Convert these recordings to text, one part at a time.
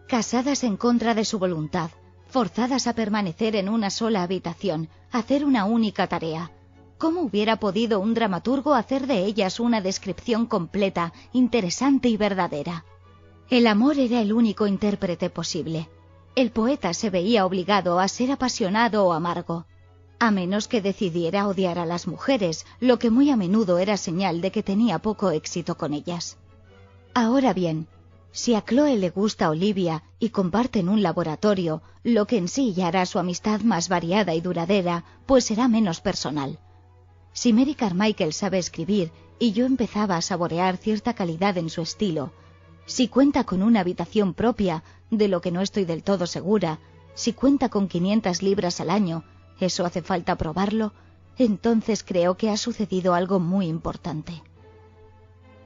casadas en contra de su voluntad, forzadas a permanecer en una sola habitación, a hacer una única tarea. ¿Cómo hubiera podido un dramaturgo hacer de ellas una descripción completa, interesante y verdadera? El amor era el único intérprete posible. El poeta se veía obligado a ser apasionado o amargo, a menos que decidiera odiar a las mujeres, lo que muy a menudo era señal de que tenía poco éxito con ellas. Ahora bien, si a Chloe le gusta Olivia y comparten un laboratorio, lo que en sí ya hará su amistad más variada y duradera, pues será menos personal. Si Mary Carmichael sabe escribir y yo empezaba a saborear cierta calidad en su estilo, si cuenta con una habitación propia, de lo que no estoy del todo segura, si cuenta con 500 libras al año, eso hace falta probarlo, entonces creo que ha sucedido algo muy importante.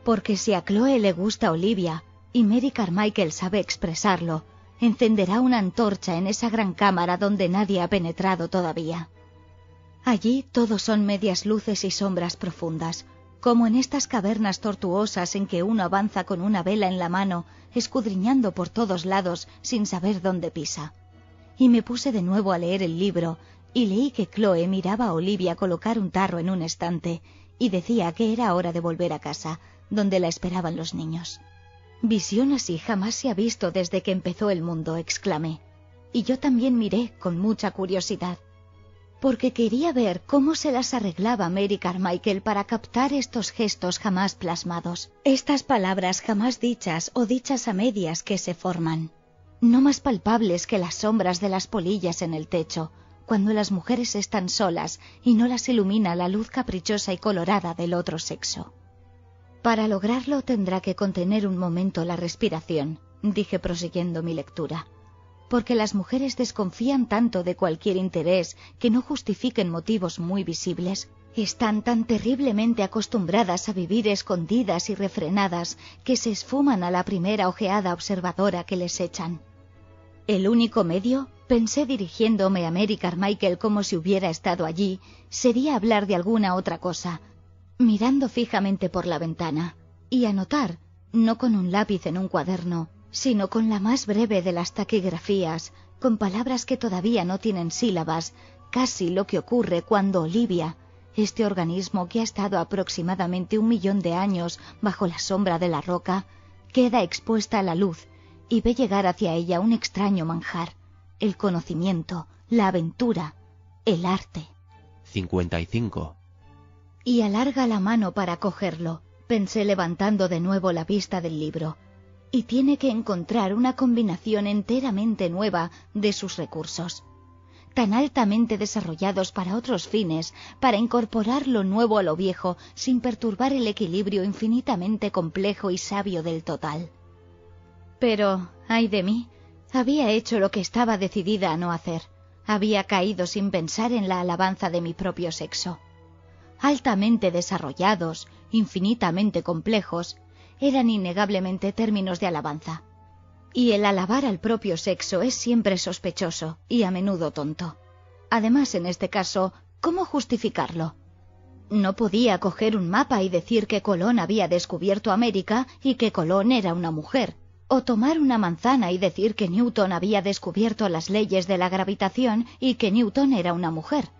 Porque si a Chloe le gusta Olivia, y Mary Carmichael sabe expresarlo, encenderá una antorcha en esa gran cámara donde nadie ha penetrado todavía. Allí todos son medias luces y sombras profundas, como en estas cavernas tortuosas en que uno avanza con una vela en la mano, escudriñando por todos lados sin saber dónde pisa. Y me puse de nuevo a leer el libro, y leí que Chloe miraba a Olivia colocar un tarro en un estante, y decía que era hora de volver a casa, donde la esperaban los niños. «Visión así jamás se ha visto desde que empezó el mundo», exclamé. Y yo también miré con mucha curiosidad, porque quería ver cómo se las arreglaba Mary Carmichael para captar estos gestos jamás plasmados, estas palabras jamás dichas o dichas a medias que se forman, no más palpables que las sombras de las polillas en el techo, cuando las mujeres están solas y no las ilumina la luz caprichosa y colorada del otro sexo. Para lograrlo tendrá que contener un momento la respiración, dije prosiguiendo mi lectura, porque las mujeres desconfían tanto de cualquier interés que no justifiquen motivos muy visibles. Están tan terriblemente acostumbradas a vivir escondidas y refrenadas que se esfuman a la primera ojeada observadora que les echan. El único medio, pensé dirigiéndome a Mary Carmichael como si hubiera estado allí, sería hablar de alguna otra cosa, mirando fijamente por la ventana, y anotar, no con un lápiz en un cuaderno, sino con la más breve de las taquigrafías, con palabras que todavía no tienen sílabas, casi lo que ocurre cuando Olivia, este organismo que ha estado aproximadamente 1 millón de años bajo la sombra de la roca, queda expuesta a la luz y ve llegar hacia ella un extraño manjar, el conocimiento, la aventura, el arte. 55. Y alarga la mano para cogerlo, pensé levantando de nuevo la vista del libro, y tiene que encontrar una combinación enteramente nueva de sus recursos, tan altamente desarrollados para otros fines, para incorporar lo nuevo a lo viejo sin perturbar el equilibrio infinitamente complejo y sabio del total. Pero, ay de mí, había hecho lo que estaba decidida a no hacer, había caído sin pensar en la alabanza de mi propio sexo. Altamente desarrollados, infinitamente complejos, eran innegablemente términos de alabanza. Y el alabar al propio sexo es siempre sospechoso y a menudo tonto. Además, en este caso, ¿cómo justificarlo? No podía coger un mapa y decir que Colón había descubierto América y que Colón era una mujer, o tomar una manzana y decir que Newton había descubierto las leyes de la gravitación y que Newton era una mujer,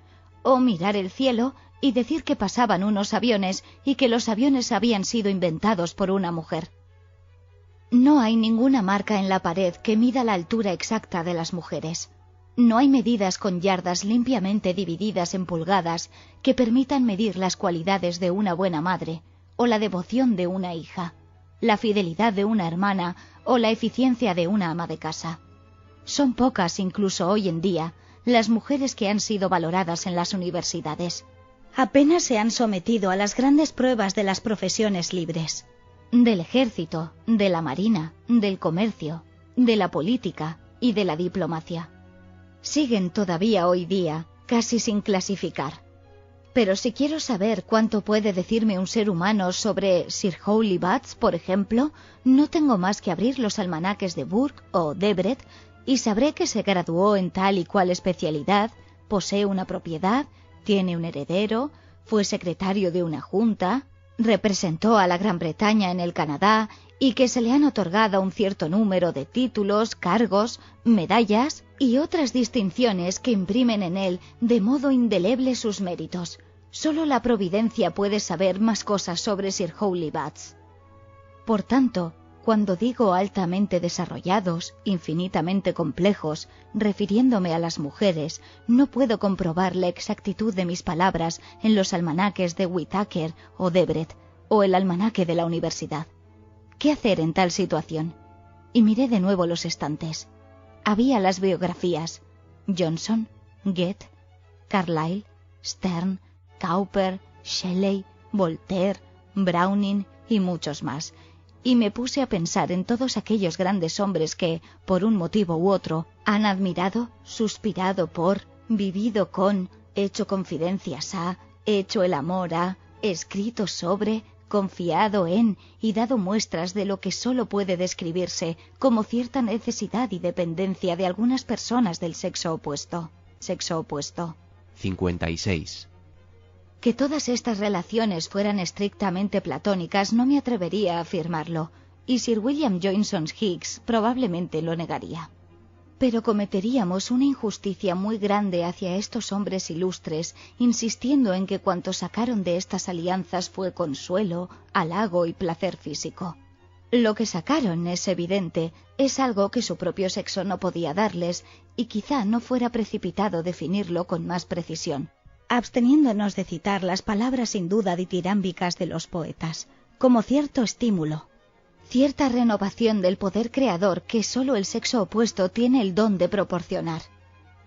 o mirar el cielo y decir que pasaban unos aviones y que los aviones habían sido inventados por una mujer. No hay ninguna marca en la pared que mida la altura exacta de las mujeres. No hay medidas con yardas limpiamente divididas en pulgadas que permitan medir las cualidades de una buena madre, o la devoción de una hija, la fidelidad de una hermana o la eficiencia de una ama de casa. Son pocas, incluso hoy en día, las mujeres que han sido valoradas en las universidades. Apenas se han sometido a las grandes pruebas de las profesiones libres, del ejército, de la marina, del comercio, de la política y de la diplomacia. Siguen todavía hoy día, casi sin clasificar. Pero si quiero saber cuánto puede decirme un ser humano sobre Sir Hawley Batts, por ejemplo, no tengo más que abrir los almanaques de Burke o Debrett y sabré que se graduó en tal y cual especialidad, posee una propiedad, tiene un heredero, fue secretario de una junta, Representó a la Gran Bretaña en el Canadá y que se le han otorgado un cierto número de títulos, cargos, medallas y otras distinciones que imprimen en él de modo indeleble sus méritos. Solo la providencia puede saber más cosas sobre Sir Hawley Batts. Por tanto, cuando digo altamente desarrollados, infinitamente complejos, refiriéndome a las mujeres, no puedo comprobar la exactitud de mis palabras en los almanaques de Whitaker o Debrett, o el almanaque de la universidad. ¿Qué hacer en tal situación? Y miré de nuevo los estantes. Había las biografías: Johnson, Goethe, Carlyle, Sterne, Cowper, Shelley, Voltaire, Browning y muchos más, y me puse a pensar en todos aquellos grandes hombres que, por un motivo u otro, han admirado, suspirado por, vivido con, hecho confidencias a, hecho el amor a, escrito sobre, confiado en y dado muestras de lo que sólo puede describirse como cierta necesidad y dependencia de algunas personas del sexo opuesto. 56. Que todas estas relaciones fueran estrictamente platónicas no me atrevería a afirmarlo, y Sir William Johnson Higgs probablemente lo negaría. Pero cometeríamos una injusticia muy grande hacia estos hombres ilustres, insistiendo en que cuanto sacaron de estas alianzas fue consuelo, halago y placer físico. Lo que sacaron, es evidente, es algo que su propio sexo no podía darles, y quizá no fuera precipitado definirlo con más precisión, absteniéndonos de citar las palabras sin duda ditirámbicas de los poetas, como cierto estímulo, cierta renovación del poder creador que sólo el sexo opuesto tiene el don de proporcionar.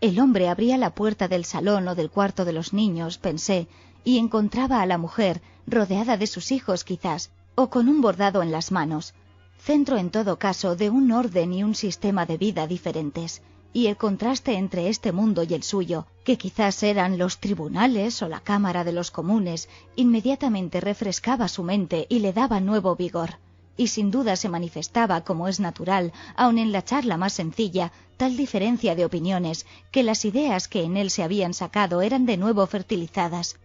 El hombre abría la puerta del salón o del cuarto de los niños, pensé, y encontraba a la mujer, rodeada de sus hijos quizás, o con un bordado en las manos, centro en todo caso de un orden y un sistema de vida diferentes, y el contraste entre este mundo y el suyo, que quizás eran los tribunales o la Cámara de los Comunes, inmediatamente refrescaba su mente y le daba nuevo vigor, y sin duda se manifestaba, como es natural, aun en la charla más sencilla, tal diferencia de opiniones, que las ideas que en él se habían sacado eran de nuevo fertilizadas,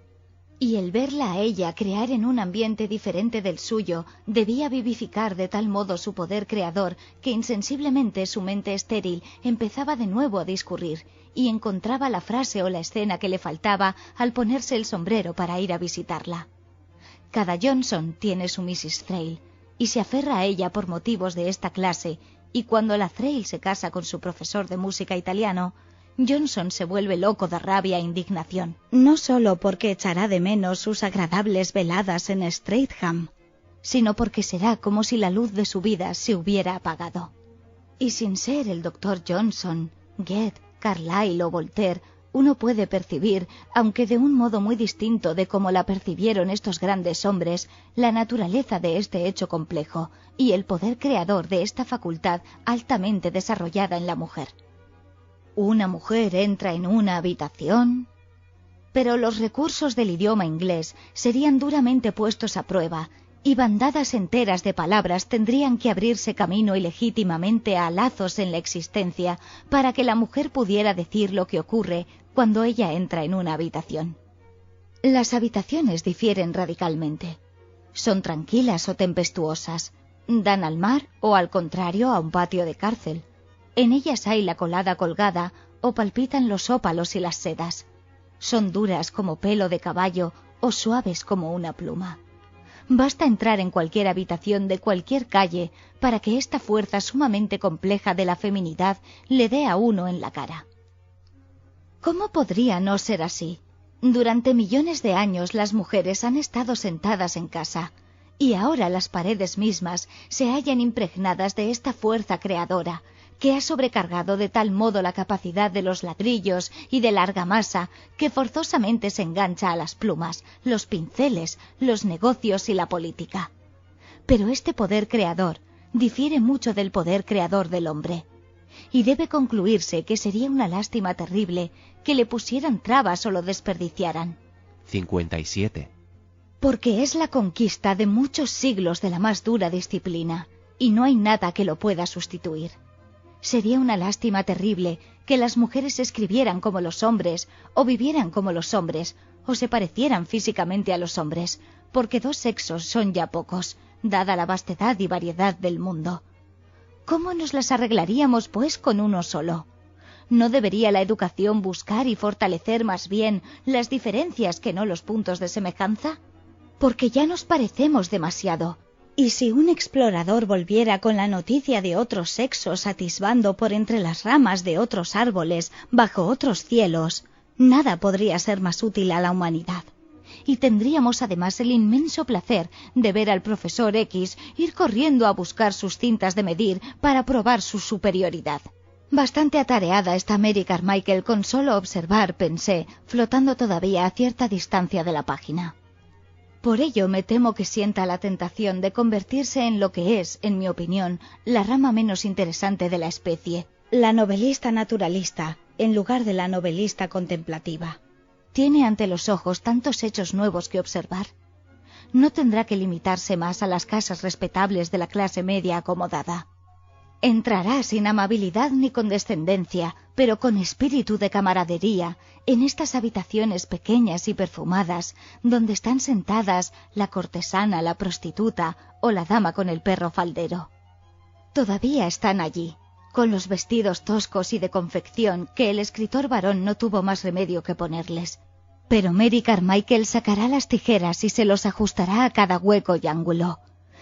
y el verla a ella crear en un ambiente diferente del suyo debía vivificar de tal modo su poder creador que insensiblemente su mente estéril empezaba de nuevo a discurrir y encontraba la frase o la escena que le faltaba al ponerse el sombrero para ir a visitarla. Cada Johnson tiene su Mrs. Thrale y se aferra a ella por motivos de esta clase, y cuando la Thrale se casa con su profesor de música italiano, Johnson se vuelve loco de rabia e indignación, no solo porque echará de menos sus agradables veladas en Streatham, sino porque será como si la luz de su vida se hubiera apagado. Y sin ser el Dr. Johnson, Goethe, Carlyle o Voltaire, uno puede percibir, aunque de un modo muy distinto de como la percibieron estos grandes hombres, la naturaleza de este hecho complejo y el poder creador de esta facultad altamente desarrollada en la mujer. Una mujer entra en una habitación, pero los recursos del idioma inglés serían duramente puestos a prueba, y bandadas enteras de palabras tendrían que abrirse camino ilegítimamente a lazos en la existencia para que la mujer pudiera decir lo que ocurre cuando ella entra en una habitación. Las habitaciones difieren radicalmente. Son tranquilas o tempestuosas, dan al mar o al contrario a un patio de cárcel. En ellas hay la colada colgada o palpitan los ópalos y las sedas. Son duras como pelo de caballo o suaves como una pluma. Basta entrar en cualquier habitación de cualquier calle para que esta fuerza sumamente compleja de la feminidad le dé a uno en la cara. ¿Cómo podría no ser así? Durante millones de años las mujeres han estado sentadas en casa, y ahora las paredes mismas se hallan impregnadas de esta fuerza creadora, que ha sobrecargado de tal modo la capacidad de los ladrillos y de la argamasa que forzosamente se engancha a las plumas, los pinceles, los negocios y la política. Pero este poder creador difiere mucho del poder creador del hombre, y debe concluirse que sería una lástima terrible que le pusieran trabas o lo desperdiciaran. 57. Porque es la conquista de muchos siglos de la más dura disciplina, y no hay nada que lo pueda sustituir. Sería una lástima terrible que las mujeres escribieran como los hombres, o vivieran como los hombres, o se parecieran físicamente a los hombres, porque 2 sexos son ya pocos, dada la vastedad y variedad del mundo. ¿Cómo nos las arreglaríamos, pues, con uno solo? ¿No debería la educación buscar y fortalecer más bien las diferencias que no los puntos de semejanza? Porque ya nos parecemos demasiado. Y si un explorador volviera con la noticia de otros sexos atisbando por entre las ramas de otros árboles, bajo otros cielos, nada podría ser más útil a la humanidad. Y tendríamos además el inmenso placer de ver al profesor X ir corriendo a buscar sus cintas de medir para probar su superioridad. Bastante atareada está Mary Carmichael con solo observar, pensé, flotando todavía a cierta distancia de la página. Por ello me temo que sienta la tentación de convertirse en lo que es, en mi opinión, la rama menos interesante de la especie, la novelista naturalista, en lugar de la novelista contemplativa. Tiene ante los ojos tantos hechos nuevos que observar. No tendrá que limitarse más a las casas respetables de la clase media acomodada. Entrará sin amabilidad ni condescendencia, pero con espíritu de camaradería, en estas habitaciones pequeñas y perfumadas, donde están sentadas la cortesana, la prostituta o la dama con el perro faldero. Todavía están allí, con los vestidos toscos y de confección que el escritor varón no tuvo más remedio que ponerles. Pero Mary Carmichael sacará las tijeras y se los ajustará a cada hueco y ángulo.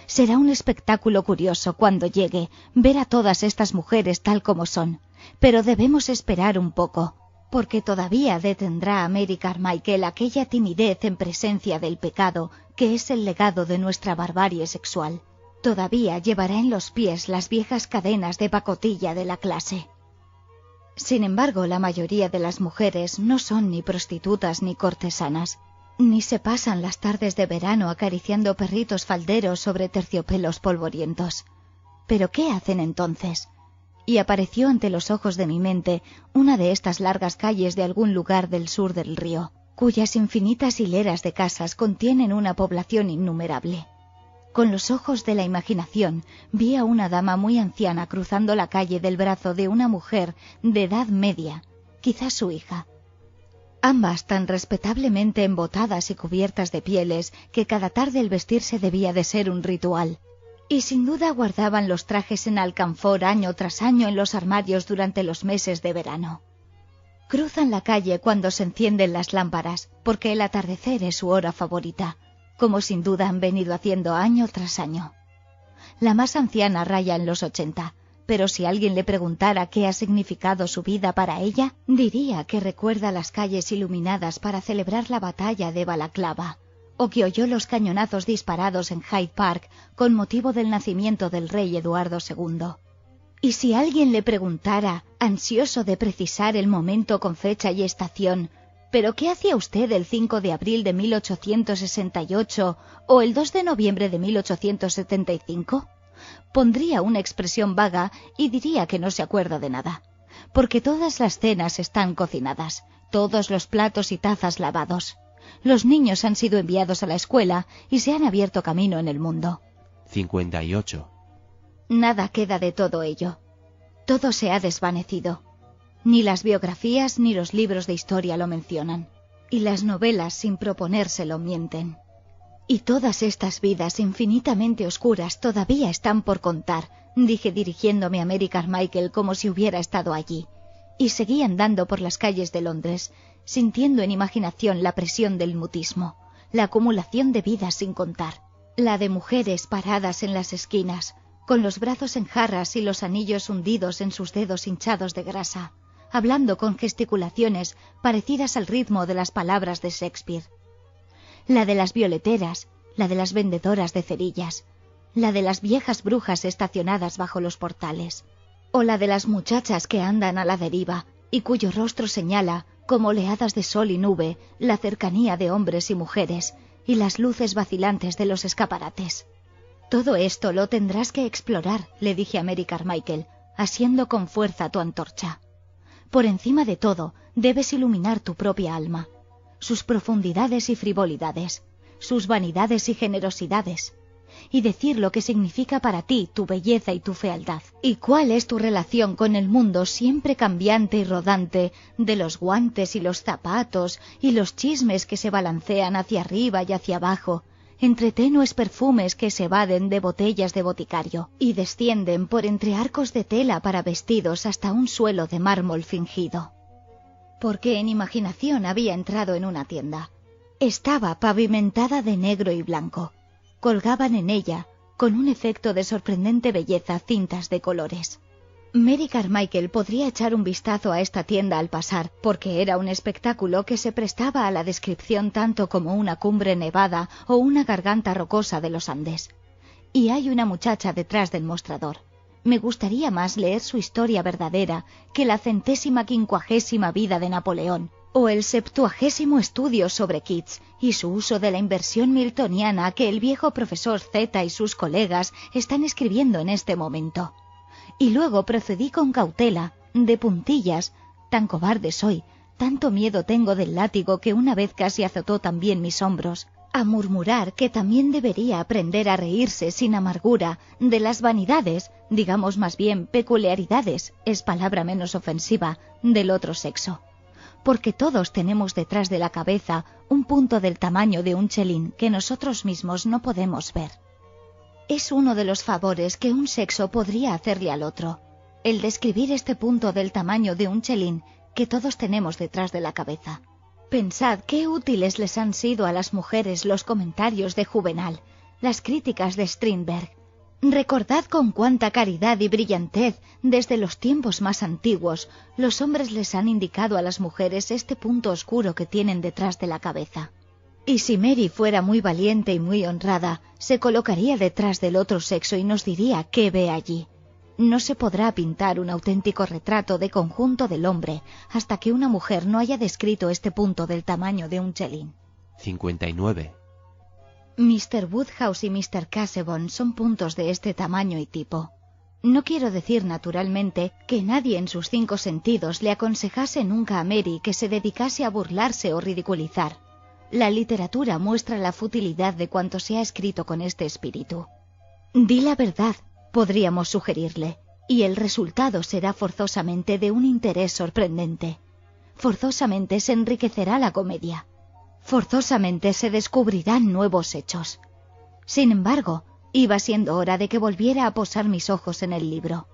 Será un espectáculo curioso cuando llegue ver a todas estas mujeres tal como son, pero debemos esperar un poco, porque todavía detendrá a Mary Carmichael aquella timidez en presencia del pecado que es el legado de nuestra barbarie sexual. Todavía llevará en los pies las viejas cadenas de pacotilla de la clase. Sin embargo, la mayoría de las mujeres no son ni prostitutas ni cortesanas, ni se pasan las tardes de verano acariciando perritos falderos sobre terciopelos polvorientos. ¿Pero qué hacen entonces? Y apareció ante los ojos de mi mente una de estas largas calles de algún lugar del sur del río, cuyas infinitas hileras de casas contienen una población innumerable. Con los ojos de la imaginación vi a una dama muy anciana cruzando la calle del brazo de una mujer de edad media, quizás su hija. Ambas tan respetablemente embotadas y cubiertas de pieles que cada tarde el vestirse debía de ser un ritual. Y sin duda guardaban los trajes en alcanfor año tras año en los armarios durante los meses de verano. Cruzan la calle cuando se encienden las lámparas, porque el atardecer es su hora favorita, como sin duda han venido haciendo año tras año. La más anciana raya en los 80, pero si alguien le preguntara qué ha significado su vida para ella, diría que recuerda las calles iluminadas para celebrar la batalla de Balaclava, o que oyó los cañonazos disparados en Hyde Park con motivo del nacimiento del rey Eduardo II. Y si alguien le preguntara, ansioso de precisar el momento con fecha y estación, ¿pero qué hacía usted el 5 de abril de 1868 o el 2 de noviembre de 1875? Pondría una expresión vaga y diría que no se acuerda de nada, porque todas las cenas están cocinadas, todos los platos y tazas lavados. Los niños han sido enviados a la escuela y se han abierto camino en el mundo. 58. Nada queda de todo ello. Todo se ha desvanecido. Ni las biografías ni los libros de historia lo mencionan, y las novelas sin proponérselo mienten. Y todas estas vidas infinitamente oscuras todavía están por contar, dije dirigiéndome a Mary Carmichael como si hubiera estado allí, y seguí andando por las calles de Londres, sintiendo en imaginación la presión del mutismo, la acumulación de vidas sin contar, la de mujeres paradas en las esquinas, con los brazos en jarras y los anillos hundidos en sus dedos hinchados de grasa, hablando con gesticulaciones parecidas al ritmo de las palabras de Shakespeare. La de las violeteras, la de las vendedoras de cerillas, la de las viejas brujas estacionadas bajo los portales, o la de las muchachas que andan a la deriva y cuyo rostro señala, como oleadas de sol y nube, la cercanía de hombres y mujeres y las luces vacilantes de los escaparates. Todo esto lo tendrás que explorar, le dije a Mary Carmichael, asiendo con fuerza tu antorcha. Por encima de todo, debes iluminar tu propia alma, sus profundidades y frivolidades, sus vanidades y generosidades, y decir lo que significa para ti tu belleza y tu fealdad, y cuál es tu relación con el mundo siempre cambiante y rodante de los guantes y los zapatos y los chismes que se balancean hacia arriba y hacia abajo, entre tenues perfumes que se evaden de botellas de boticario y descienden por entre arcos de tela para vestidos hasta un suelo de mármol fingido. Porque en imaginación había entrado en una tienda. Estaba pavimentada de negro y blanco. Colgaban en ella, con un efecto de sorprendente belleza, cintas de colores. Mary Carmichael podría echar un vistazo a esta tienda al pasar, porque era un espectáculo que se prestaba a la descripción tanto como una cumbre nevada o una garganta rocosa de los Andes. Y hay una muchacha detrás del mostrador. Me gustaría más leer su historia verdadera que la 150ª vida de Napoleón, o el 70º estudio sobre Keats y su uso de la inversión miltoniana que el viejo profesor Z y sus colegas están escribiendo en este momento. Y luego procedí con cautela, de puntillas, tan cobarde soy, tanto miedo tengo del látigo que una vez casi azotó también mis hombros, a murmurar que también debería aprender a reírse sin amargura de las vanidades, digamos más bien peculiaridades, es palabra menos ofensiva, del otro sexo. Porque todos tenemos detrás de la cabeza un punto del tamaño de un chelín que nosotros mismos no podemos ver. Es uno de los favores que un sexo podría hacerle al otro, el describir este punto del tamaño de un chelín que todos tenemos detrás de la cabeza. Pensad qué útiles les han sido a las mujeres los comentarios de Juvenal, las críticas de Strindberg. Recordad con cuánta caridad y brillantez, desde los tiempos más antiguos, los hombres les han indicado a las mujeres este punto oscuro que tienen detrás de la cabeza. Y si Mary fuera muy valiente y muy honrada, se colocaría detrás del otro sexo y nos diría qué ve allí. No se podrá pintar un auténtico retrato de conjunto del hombre hasta que una mujer no haya descrito este punto del tamaño de un chelín. 59. Mr. Woodhouse y Mr. Casaubon son puntos de este tamaño y tipo. No quiero decir, naturalmente, que nadie en sus 5 sentidos le aconsejase nunca a Mary que se dedicase a burlarse o ridiculizar. La literatura muestra la futilidad de cuanto se ha escrito con este espíritu. Di la verdad, podríamos sugerirle, y el resultado será forzosamente de un interés sorprendente. Forzosamente se enriquecerá la comedia. Forzosamente se descubrirán nuevos hechos. Sin embargo, iba siendo hora de que volviera a posar mis ojos en el libro.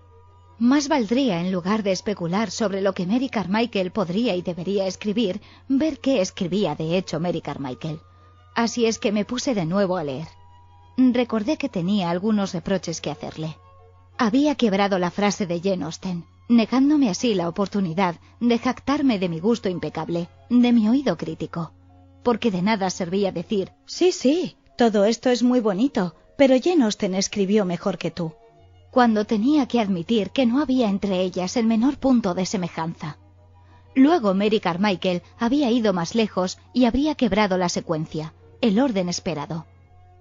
Más valdría, en lugar de especular sobre lo que Mary Carmichael podría y debería escribir, ver qué escribía de hecho Mary Carmichael. Así es que me puse de nuevo a leer. Recordé que tenía algunos reproches que hacerle. Había quebrado la frase de Jane Austen, negándome así la oportunidad de jactarme de mi gusto impecable, de mi oído crítico. Porque de nada servía decir, sí, todo esto es muy bonito, pero Jane Austen escribió mejor que tú, cuando tenía que admitir que no había entre ellas el menor punto de semejanza. Luego Mary Carmichael había ido más lejos y habría quebrado la secuencia, el orden esperado.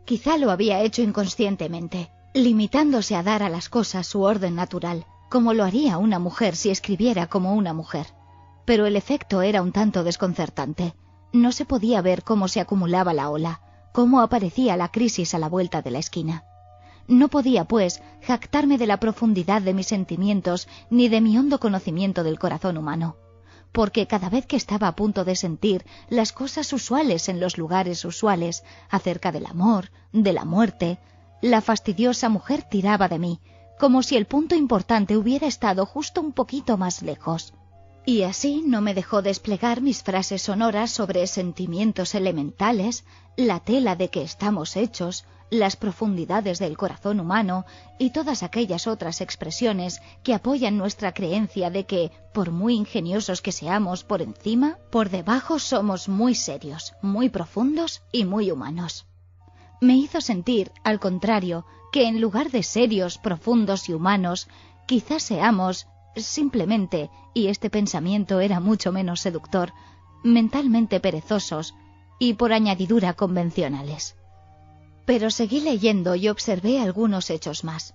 Quizá lo había hecho inconscientemente, limitándose a dar a las cosas su orden natural, como lo haría una mujer si escribiera como una mujer. Pero el efecto era un tanto desconcertante. No se podía ver cómo se acumulaba la ola, cómo aparecía la crisis a la vuelta de la esquina. No podía, pues, jactarme de la profundidad de mis sentimientos ni de mi hondo conocimiento del corazón humano, porque cada vez que estaba a punto de sentir las cosas usuales en los lugares usuales, acerca del amor, de la muerte, la fastidiosa mujer tiraba de mí, como si el punto importante hubiera estado justo un poquito más lejos. Y así no me dejó desplegar mis frases sonoras sobre sentimientos elementales, la tela de que estamos hechos, las profundidades del corazón humano y todas aquellas otras expresiones que apoyan nuestra creencia de que, por muy ingeniosos que seamos por encima, por debajo somos muy serios, muy profundos y muy humanos. Me hizo sentir, al contrario, que en lugar de serios, profundos y humanos, quizás seamos, simplemente, y este pensamiento era mucho menos seductor, mentalmente perezosos y por añadidura convencionales. Pero seguí leyendo y observé algunos hechos más.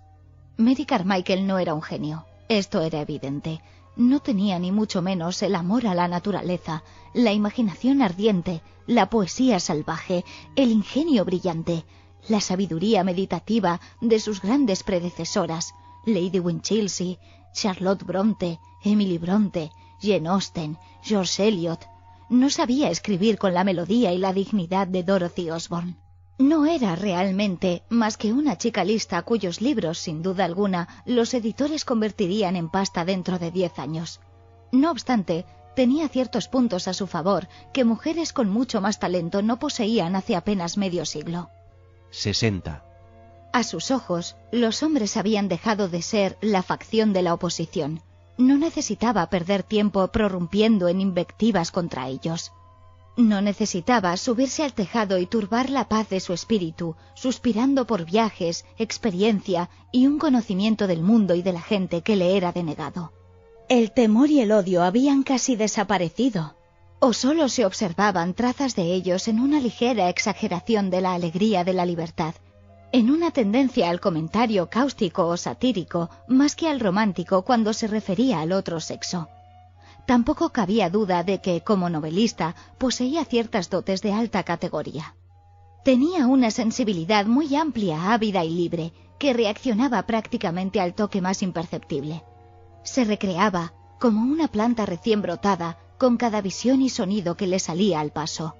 Mary Carmichael no era un genio, esto era evidente. No tenía ni mucho menos el amor a la naturaleza, la imaginación ardiente, la poesía salvaje, el ingenio brillante, la sabiduría meditativa de sus grandes predecesoras, Lady Winchilsea, Charlotte Bronte, Emily Bronte, Jane Austen, George Eliot. No sabía escribir con la melodía y la dignidad de Dorothy Osborne. No era realmente más que una chica lista cuyos libros, sin duda alguna, los editores convertirían en pasta dentro de 10 años. No obstante, tenía ciertos puntos a su favor que mujeres con mucho más talento no poseían hace apenas medio siglo. 60. A sus ojos, los hombres habían dejado de ser la facción de la oposición. No necesitaba perder tiempo prorrumpiendo en invectivas contra ellos. No necesitaba subirse al tejado y turbar la paz de su espíritu, suspirando por viajes, experiencia y un conocimiento del mundo y de la gente que le era denegado. El temor y el odio habían casi desaparecido, o solo se observaban trazas de ellos en una ligera exageración de la alegría de la libertad, en una tendencia al comentario cáustico o satírico más que al romántico cuando se refería al otro sexo. Tampoco cabía duda de que, como novelista, poseía ciertas dotes de alta categoría. Tenía una sensibilidad muy amplia, ávida y libre, que reaccionaba prácticamente al toque más imperceptible. Se recreaba, como una planta recién brotada, con cada visión y sonido que le salía al paso.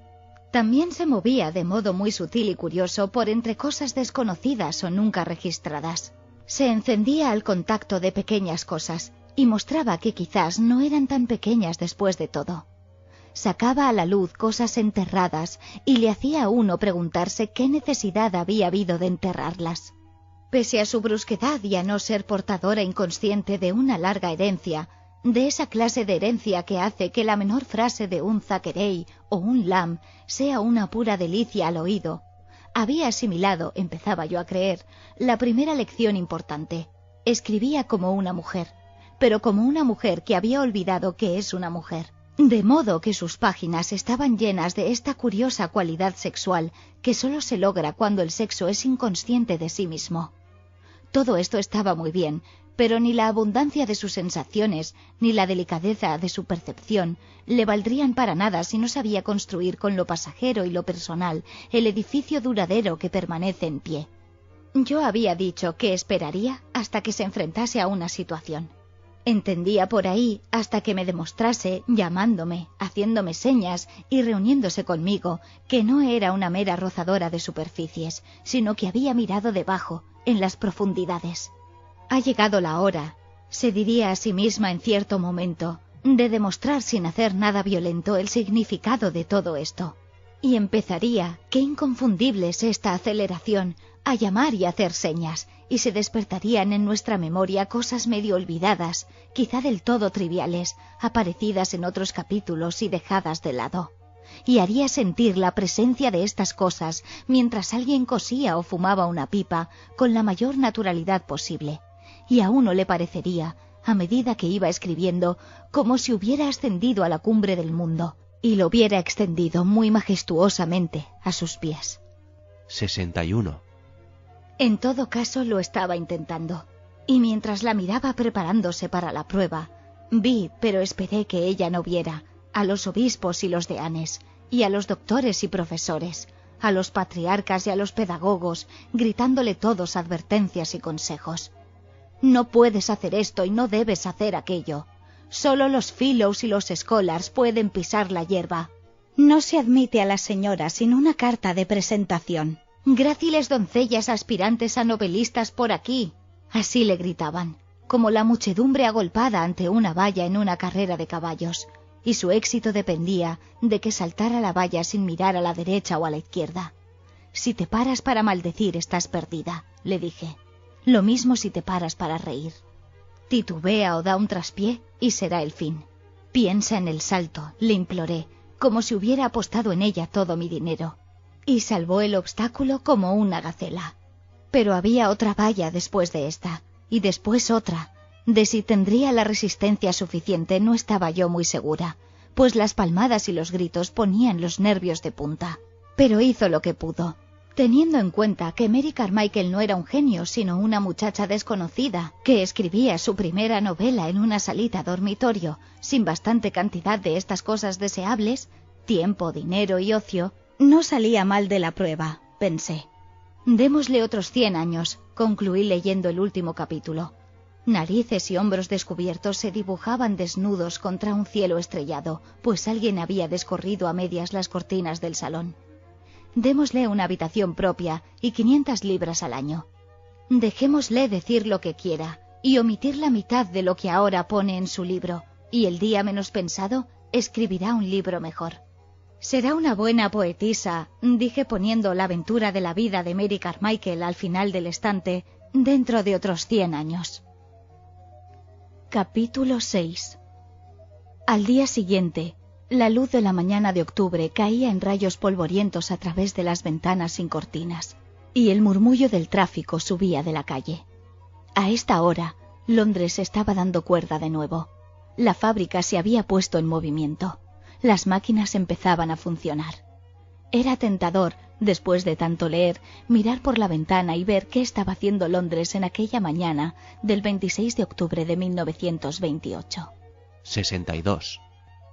También se movía de modo muy sutil y curioso por entre cosas desconocidas o nunca registradas. Se encendía al contacto de pequeñas cosas y mostraba que quizás no eran tan pequeñas después de todo. Sacaba a la luz cosas enterradas y le hacía a uno preguntarse qué necesidad había habido de enterrarlas. Pese a su brusquedad y a no ser portadora inconsciente de una larga herencia, de esa clase de herencia que hace que la menor frase de un Thackeray o un Lamb sea una pura delicia al oído, había asimilado, empezaba yo a creer, la primera lección importante. Escribía como una mujer, pero como una mujer que había olvidado que es una mujer. De modo que sus páginas estaban llenas de esta curiosa cualidad sexual que solo se logra cuando el sexo es inconsciente de sí mismo. Todo esto estaba muy bien, pero ni la abundancia de sus sensaciones ni la delicadeza de su percepción le valdrían para nada si no sabía construir con lo pasajero y lo personal el edificio duradero que permanece en pie. Yo había dicho que esperaría hasta que se enfrentase a una situación. Entendía por ahí hasta que me demostrase, llamándome, haciéndome señas y reuniéndose conmigo, que no era una mera rozadora de superficies, sino que había mirado debajo, en las profundidades. Ha llegado la hora, se diría a sí misma en cierto momento, de demostrar sin hacer nada violento el significado de todo esto. Y empezaría, qué inconfundible es esta aceleración, a llamar y hacer señas, y se despertarían en nuestra memoria cosas medio olvidadas, quizá del todo triviales, aparecidas en otros capítulos y dejadas de lado. Y haría sentir la presencia de estas cosas mientras alguien cosía o fumaba una pipa con la mayor naturalidad posible. Y a uno le parecería, a medida que iba escribiendo, como si hubiera ascendido a la cumbre del mundo y lo hubiera extendido muy majestuosamente a sus pies. 61. En todo caso lo estaba intentando, y mientras la miraba preparándose para la prueba, vi, pero esperé que ella no viera, a los obispos y los deanes, y a los doctores y profesores, a los patriarcas y a los pedagogos, gritándole todos advertencias y consejos. No puedes hacer esto y no debes hacer aquello. Solo los fellows y los scholars pueden pisar la hierba. No se admite a las señoras sin una carta de presentación. Gráciles doncellas aspirantes a novelistas por aquí. Así le gritaban, como la muchedumbre agolpada ante una valla en una carrera de caballos, y su éxito dependía de que saltara la valla sin mirar a la derecha o a la izquierda. Si te paras para maldecir estás perdida, le dije. Lo mismo si te paras para reír. Titubea o da un traspié y será el fin. Piensa en el salto, le imploré, como si hubiera apostado en ella todo mi dinero. Y salvó el obstáculo como una gacela. Pero había otra valla después de esta, y después otra. De si tendría la resistencia suficiente no estaba yo muy segura, pues las palmadas y los gritos ponían los nervios de punta. Pero hizo lo que pudo, teniendo en cuenta que Mary Carmichael no era un genio, sino una muchacha desconocida, que escribía su primera novela en una salita dormitorio, sin bastante cantidad de estas cosas deseables, tiempo, dinero y ocio. No salía mal de la prueba, pensé. Démosle otros 100 años, concluí leyendo el último capítulo. Narices y hombros descubiertos se dibujaban desnudos contra un cielo estrellado, pues alguien había descorrido a medias las cortinas del salón. Démosle una habitación propia y 500 libras al año. Dejémosle decir lo que quiera y omitir la mitad de lo que ahora pone en su libro, y el día menos pensado escribirá un libro mejor. Será una buena poetisa, dije poniendo la aventura de la vida de Mary Carmichael al final del estante, dentro de otros 100 años. Capítulo 6. Al día siguiente, la luz de la mañana de octubre caía en rayos polvorientos a través de las ventanas sin cortinas, y el murmullo del tráfico subía de la calle. A esta hora, Londres estaba dando cuerda de nuevo. La fábrica se había puesto en movimiento. Las máquinas empezaban a funcionar. Era tentador, después de tanto leer, mirar por la ventana y ver qué estaba haciendo Londres en aquella mañana del 26 de octubre de 1928. 62.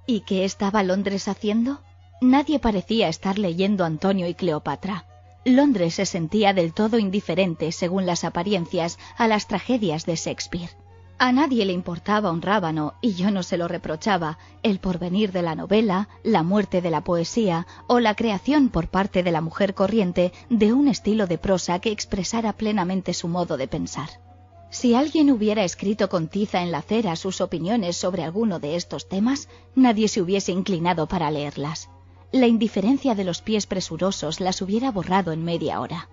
¿Y qué estaba Londres haciendo? Nadie parecía estar leyendo Antonio y Cleopatra. Londres se sentía del todo indiferente, según las apariencias, a las tragedias de Shakespeare. A nadie le importaba un rábano, y yo no se lo reprochaba, el porvenir de la novela, la muerte de la poesía o la creación por parte de la mujer corriente de un estilo de prosa que expresara plenamente su modo de pensar. Si alguien hubiera escrito con tiza en la cera sus opiniones sobre alguno de estos temas, nadie se hubiese inclinado para leerlas. La indiferencia de los pies presurosos las hubiera borrado en media hora.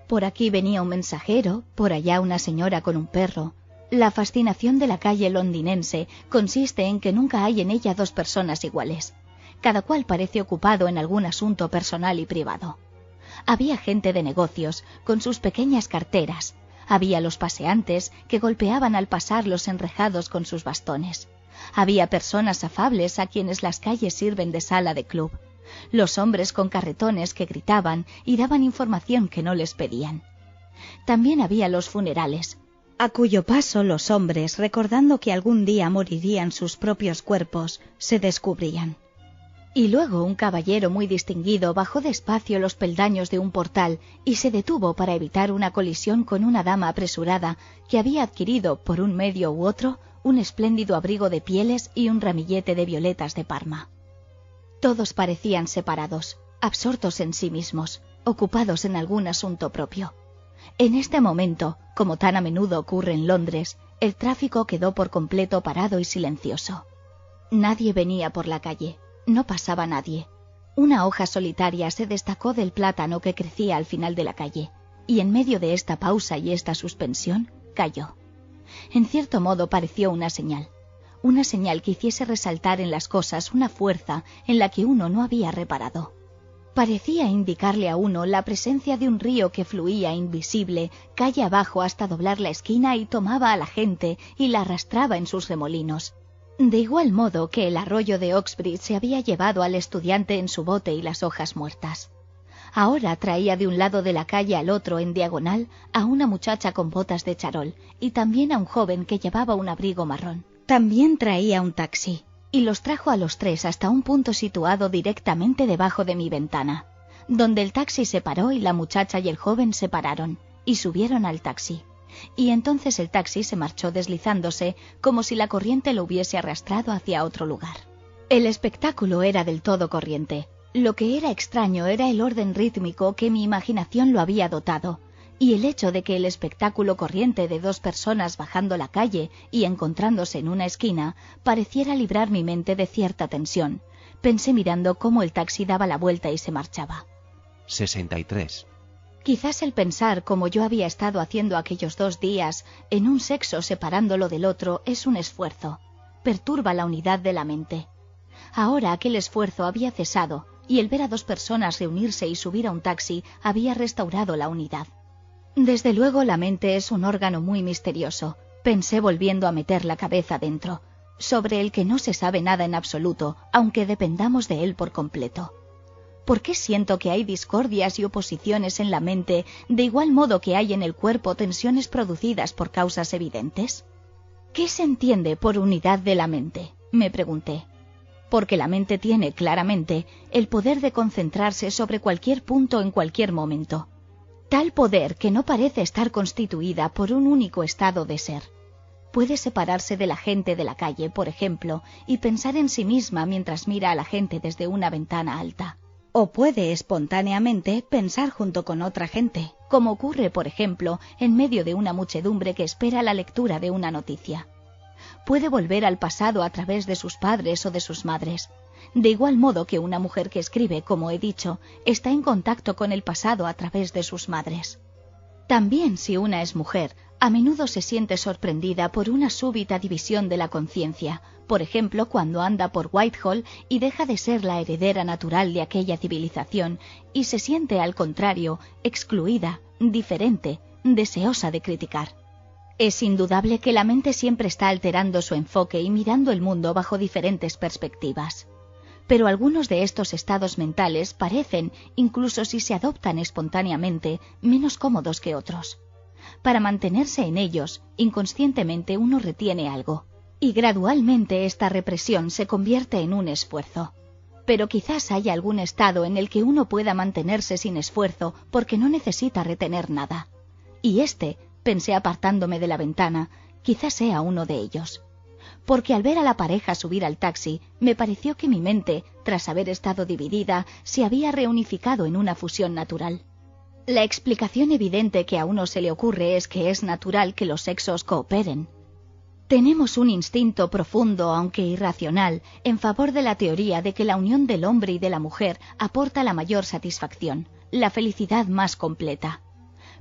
Por aquí venía un mensajero, por allá una señora con un perro. La fascinación de la calle londinense consiste en que nunca hay en ella dos personas iguales. Cada cual parece ocupado en algún asunto personal y privado. Había gente de negocios, con sus pequeñas carteras. Había los paseantes, que golpeaban al pasar los enrejados con sus bastones. Había personas afables a quienes las calles sirven de sala de club. Los hombres con carretones que gritaban y daban información que no les pedían. También había los funerales, a cuyo paso los hombres, recordando que algún día morirían sus propios cuerpos, se descubrían. Y luego un caballero muy distinguido bajó despacio los peldaños de un portal y se detuvo para evitar una colisión con una dama apresurada que había adquirido, por un medio u otro, un espléndido abrigo de pieles y un ramillete de violetas de Parma. Todos parecían separados, absortos en sí mismos, ocupados en algún asunto propio. En este momento, como tan a menudo ocurre en Londres, el tráfico quedó por completo parado y silencioso. Nadie venía por la calle, no pasaba nadie. Una hoja solitaria se destacó del plátano que crecía al final de la calle, y en medio de esta pausa y esta suspensión, cayó. En cierto modo pareció una señal que hiciese resaltar en las cosas una fuerza en la que uno no había reparado. Parecía indicarle a uno la presencia de un río que fluía invisible, calle abajo hasta doblar la esquina y tomaba a la gente y la arrastraba en sus remolinos. De igual modo que el arroyo de Oxbridge se había llevado al estudiante en su bote y las hojas muertas. Ahora traía de un lado de la calle al otro en diagonal a una muchacha con botas de charol y también a un joven que llevaba un abrigo marrón. También traía un taxi. Y los trajo a los tres hasta un punto situado directamente debajo de mi ventana, donde el taxi se paró y la muchacha y el joven se pararon, y subieron al taxi. Y entonces el taxi se marchó deslizándose como si la corriente lo hubiese arrastrado hacia otro lugar. El espectáculo era del todo corriente. Lo que era extraño era el orden rítmico que mi imaginación lo había dotado, y el hecho de que el espectáculo corriente de dos personas bajando la calle y encontrándose en una esquina pareciera librar mi mente de cierta tensión. Pensé mirando cómo el taxi daba la vuelta y se marchaba. 63. Quizás el pensar, como yo había estado haciendo aquellos 2 días, en un sexo separándolo del otro, es un esfuerzo. Perturba la unidad de la mente. Ahora aquel esfuerzo había cesado, y el ver a 2 personas reunirse y subir a un taxi había restaurado la unidad. Desde luego la mente es un órgano muy misterioso, pensé volviendo a meter la cabeza dentro, sobre el que no se sabe nada en absoluto, aunque dependamos de él por completo. ¿Por qué siento que hay discordias y oposiciones en la mente, de igual modo que hay en el cuerpo tensiones producidas por causas evidentes? ¿Qué se entiende por unidad de la mente?, me pregunté. Porque la mente tiene, claramente, el poder de concentrarse sobre cualquier punto en cualquier momento. Tal poder que no parece estar constituida por un único estado de ser. Puede separarse de la gente de la calle, por ejemplo, y pensar en sí misma mientras mira a la gente desde una ventana alta. O puede espontáneamente pensar junto con otra gente, como ocurre, por ejemplo, en medio de una muchedumbre que espera la lectura de una noticia. Puede volver al pasado a través de sus padres o de sus madres. De igual modo que una mujer que escribe, como he dicho, está en contacto con el pasado a través de sus madres. También, si una es mujer, a menudo se siente sorprendida por una súbita división de la conciencia, por ejemplo, cuando anda por Whitehall y deja de ser la heredera natural de aquella civilización y se siente, al contrario, excluida, diferente, deseosa de criticar. Es indudable que la mente siempre está alterando su enfoque y mirando el mundo bajo diferentes perspectivas. Pero algunos de estos estados mentales parecen, incluso si se adoptan espontáneamente, menos cómodos que otros. Para mantenerse en ellos, inconscientemente uno retiene algo, y gradualmente esta represión se convierte en un esfuerzo. Pero quizás haya algún estado en el que uno pueda mantenerse sin esfuerzo porque no necesita retener nada. Y pensé apartándome de la ventana, quizás sea uno de ellos. Porque al ver a la pareja subir al taxi, me pareció que mi mente, tras haber estado dividida, se había reunificado en una fusión natural. La explicación evidente que a uno se le ocurre es que es natural que los sexos cooperen. Tenemos un instinto profundo, aunque irracional, en favor de la teoría de que la unión del hombre y de la mujer aporta la mayor satisfacción, la felicidad más completa.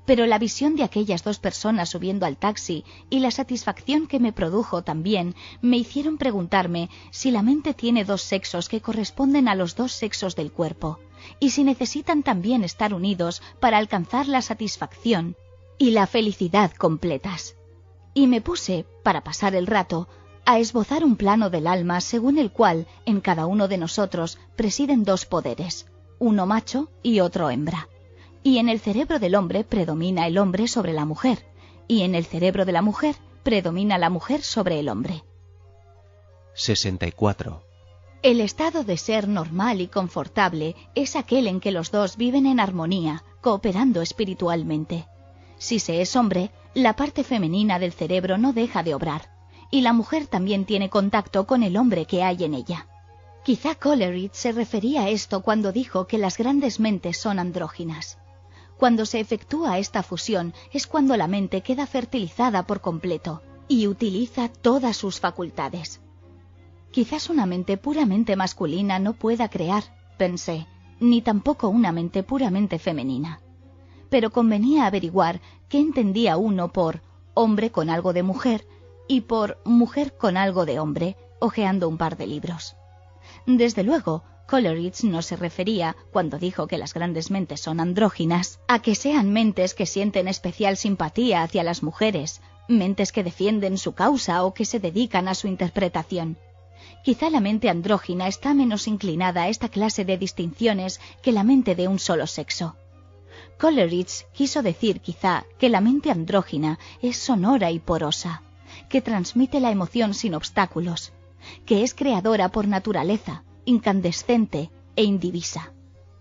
Pero la visión de aquellas dos personas subiendo al taxi y la satisfacción que me produjo también me hicieron preguntarme si la mente tiene dos sexos que corresponden a los dos sexos del cuerpo, y si necesitan también estar unidos para alcanzar la satisfacción y la felicidad completas. Y me puse, para pasar el rato, a esbozar un plano del alma según el cual en cada uno de nosotros presiden dos poderes, uno macho y otro hembra. Y en el cerebro del hombre predomina el hombre sobre la mujer, y en el cerebro de la mujer predomina la mujer sobre el hombre. 64. El estado de ser normal y confortable es aquel en que los dos viven en armonía, cooperando espiritualmente. Si se es hombre, la parte femenina del cerebro no deja de obrar, y la mujer también tiene contacto con el hombre que hay en ella. Quizá Coleridge se refería a esto cuando dijo que las grandes mentes son andróginas. Cuando se efectúa esta fusión es cuando la mente queda fertilizada por completo y utiliza todas sus facultades. Quizás una mente puramente masculina no pueda crear, pensé, ni tampoco una mente puramente femenina. Pero convenía averiguar qué entendía uno por hombre con algo de mujer y por mujer con algo de hombre, hojeando un par de libros. Desde luego, Coleridge no se refería, cuando dijo que las grandes mentes son andróginas, a que sean mentes que sienten especial simpatía hacia las mujeres, mentes que defienden su causa o que se dedican a su interpretación. Quizá la mente andrógina está menos inclinada a esta clase de distinciones que la mente de un solo sexo. Coleridge quiso decir quizá que la mente andrógina es sonora y porosa, que transmite la emoción sin obstáculos, que es creadora por naturaleza, incandescente e indivisa.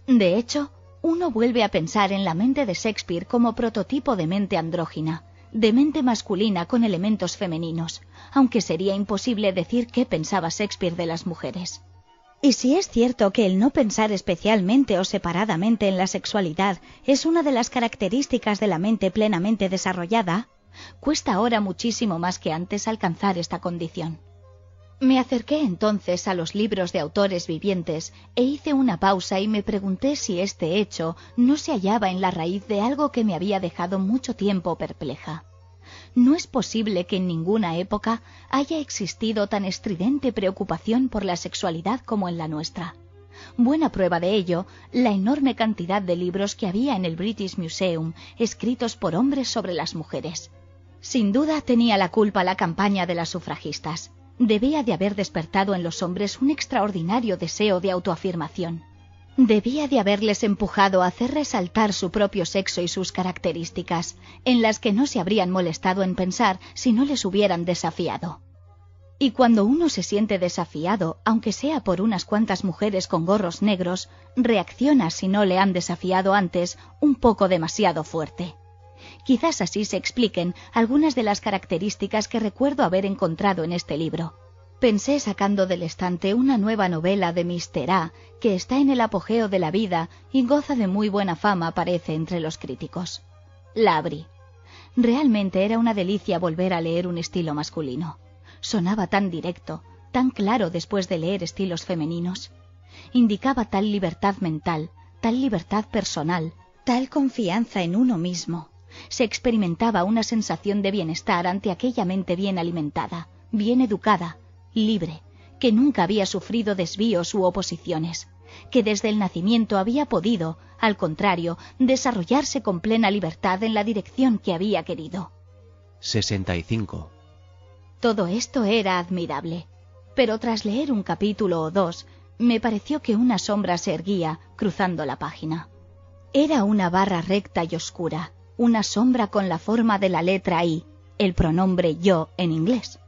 De hecho, uno vuelve a pensar en la mente de Shakespeare como prototipo de mente andrógina, de mente masculina con elementos femeninos, aunque sería imposible decir qué pensaba Shakespeare de las mujeres. Y si es cierto que el no pensar especialmente o separadamente en la sexualidad es una de las características de la mente plenamente desarrollada, cuesta ahora muchísimo más que antes alcanzar esta condición. Me acerqué entonces a los libros de autores vivientes e hice una pausa y me pregunté si este hecho no se hallaba en la raíz de algo que me había dejado mucho tiempo perpleja. No es posible que en ninguna época haya existido tan estridente preocupación por la sexualidad como en la nuestra. Buena prueba de ello, la enorme cantidad de libros que había en el British Museum escritos por hombres sobre las mujeres. Sin duda tenía la culpa la campaña de las sufragistas. Debía de haber despertado en los hombres un extraordinario deseo de autoafirmación. Debía de haberles empujado a hacer resaltar su propio sexo y sus características, en las que no se habrían molestado en pensar si no les hubieran desafiado. Y cuando uno se siente desafiado, aunque sea por unas cuantas mujeres con gorros negros, reacciona si no le han desafiado antes un poco demasiado fuerte. Quizás así se expliquen algunas de las características que recuerdo haber encontrado en este libro. Pensé sacando del estante una nueva novela de Mr. A, que está en el apogeo de la vida y goza de muy buena fama, parece, entre los críticos. La abrí. Realmente era una delicia volver a leer un estilo masculino. Sonaba tan directo, tan claro después de leer estilos femeninos. Indicaba tal libertad mental, tal libertad personal, tal confianza en uno mismo. Se experimentaba una sensación de bienestar ante aquella mente bien alimentada, bien educada, libre, que nunca había sufrido desvíos u oposiciones, que desde el nacimiento había podido, al contrario, desarrollarse con plena libertad en la dirección que había querido. 65. Todo esto era admirable, pero tras leer un capítulo o dos, me pareció que una sombra se erguía cruzando la página. Era una barra recta y oscura, una sombra con la forma de la letra I, el pronombre yo en inglés.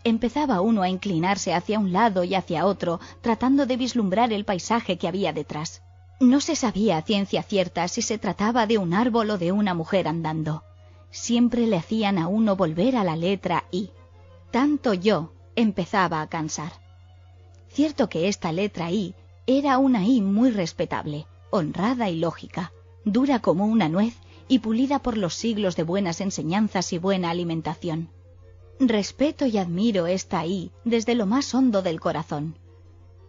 Empezaba uno a inclinarse hacia un lado y hacia otro, tratando de vislumbrar el paisaje que había detrás. No se sabía a ciencia cierta si se trataba de un árbol o de una mujer andando. Siempre le hacían a uno volver a la letra I. Tanto yo empezaba a cansar. Cierto que esta letra I era una I muy respetable, honrada y lógica, dura como una nuez y pulida por los siglos de buenas enseñanzas y buena alimentación. Respeto y admiro esta I desde lo más hondo del corazón.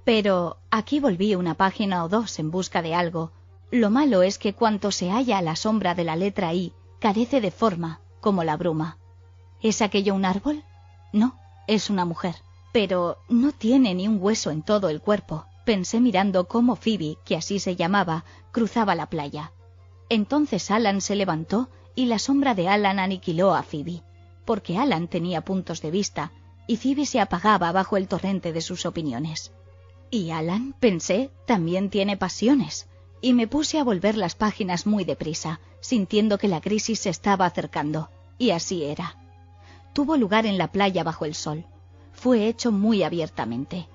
Pero aquí volví una página o dos en busca de algo. Lo malo es que cuanto se halla a la sombra de la letra I carece de forma, como la bruma. ¿Es aquello un árbol? No, es una mujer. Pero no tiene ni un hueso en todo el cuerpo, pensé mirando cómo Phoebe, que así se llamaba, cruzaba la playa. Entonces Alan se levantó y la sombra de Alan aniquiló a Phoebe, porque Alan tenía puntos de vista y Phoebe se apagaba bajo el torrente de sus opiniones. Y Alan, pensé, también tiene pasiones, y me puse a volver las páginas muy deprisa, sintiendo que la crisis se estaba acercando, y así era. Tuvo lugar en la playa bajo el sol. Fue hecho muy abiertamente.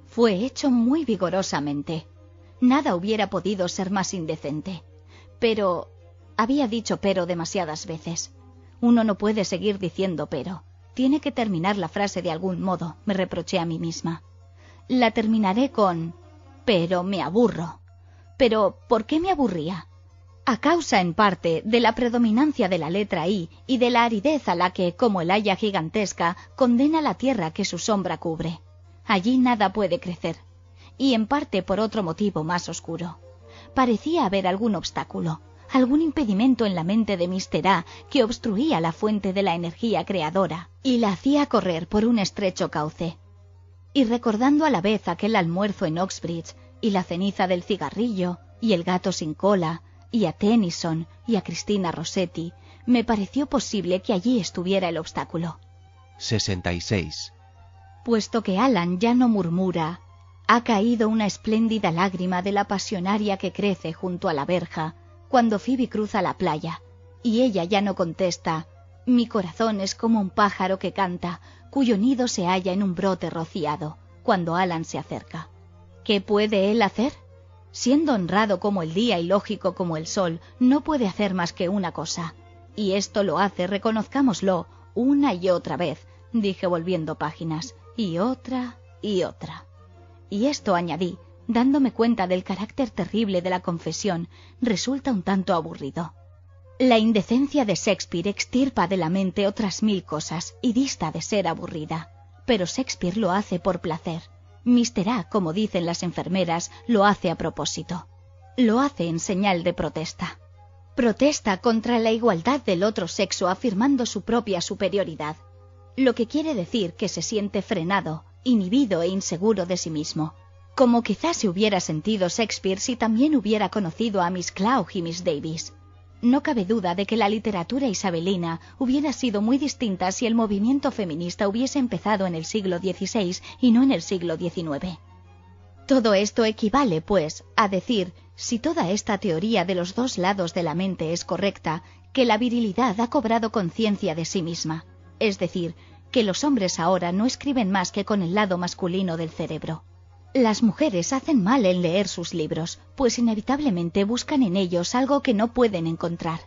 Fue hecho muy vigorosamente. Nada hubiera podido ser más indecente. Pero... había dicho pero demasiadas veces. Uno no puede seguir diciendo pero. Tiene que terminar la frase de algún modo, me reproché a mí misma. La terminaré con... pero me aburro. Pero, ¿por qué me aburría? A causa, en parte, de la predominancia de la letra I y de la aridez a la que, como el haya gigantesca, condena la tierra que su sombra cubre. Allí nada puede crecer. Y en parte por otro motivo más oscuro. Parecía haber algún obstáculo, algún impedimento en la mente de Mr. A que obstruía la fuente de la energía creadora y la hacía correr por un estrecho cauce. Y recordando a la vez aquel almuerzo en Oxbridge, y la ceniza del cigarrillo, y el gato sin cola, y a Tennyson, y a Cristina Rossetti, me pareció posible que allí estuviera el obstáculo. 66. Puesto que Alan ya no murmura, ha caído una espléndida lágrima de la pasionaria que crece junto a la verja, cuando Phoebe cruza la playa, y ella ya no contesta, mi corazón es como un pájaro que canta, cuyo nido se halla en un brote rociado, cuando Alan se acerca. ¿Qué puede él hacer? Siendo honrado como el día y lógico como el sol, no puede hacer más que una cosa. Y esto lo hace, reconozcámoslo, una y otra vez, dije volviendo páginas, y otra y otra. Y esto añadí, dándome cuenta del carácter terrible de la confesión, resulta un tanto aburrido. La indecencia de Shakespeare extirpa de la mente otras 1000 cosas y dista de ser aburrida. Pero Shakespeare lo hace por placer. Mr. A, como dicen las enfermeras, lo hace a propósito. Lo hace en señal de protesta. Protesta contra la igualdad del otro sexo afirmando su propia superioridad. Lo que quiere decir que se siente frenado, inhibido e inseguro de sí mismo. Como quizás se hubiera sentido Shakespeare si también hubiera conocido a Miss Claugh y Miss Davis. No cabe duda de que la literatura isabelina hubiera sido muy distinta si el movimiento feminista hubiese empezado en el siglo XVI y no en el siglo XIX. Todo esto equivale, pues, a decir, si toda esta teoría de los dos lados de la mente es correcta, que la virilidad ha cobrado conciencia de sí misma, es decir, que los hombres ahora no escriben más que con el lado masculino del cerebro. Las mujeres hacen mal en leer sus libros, pues inevitablemente buscan en ellos algo que no pueden encontrar.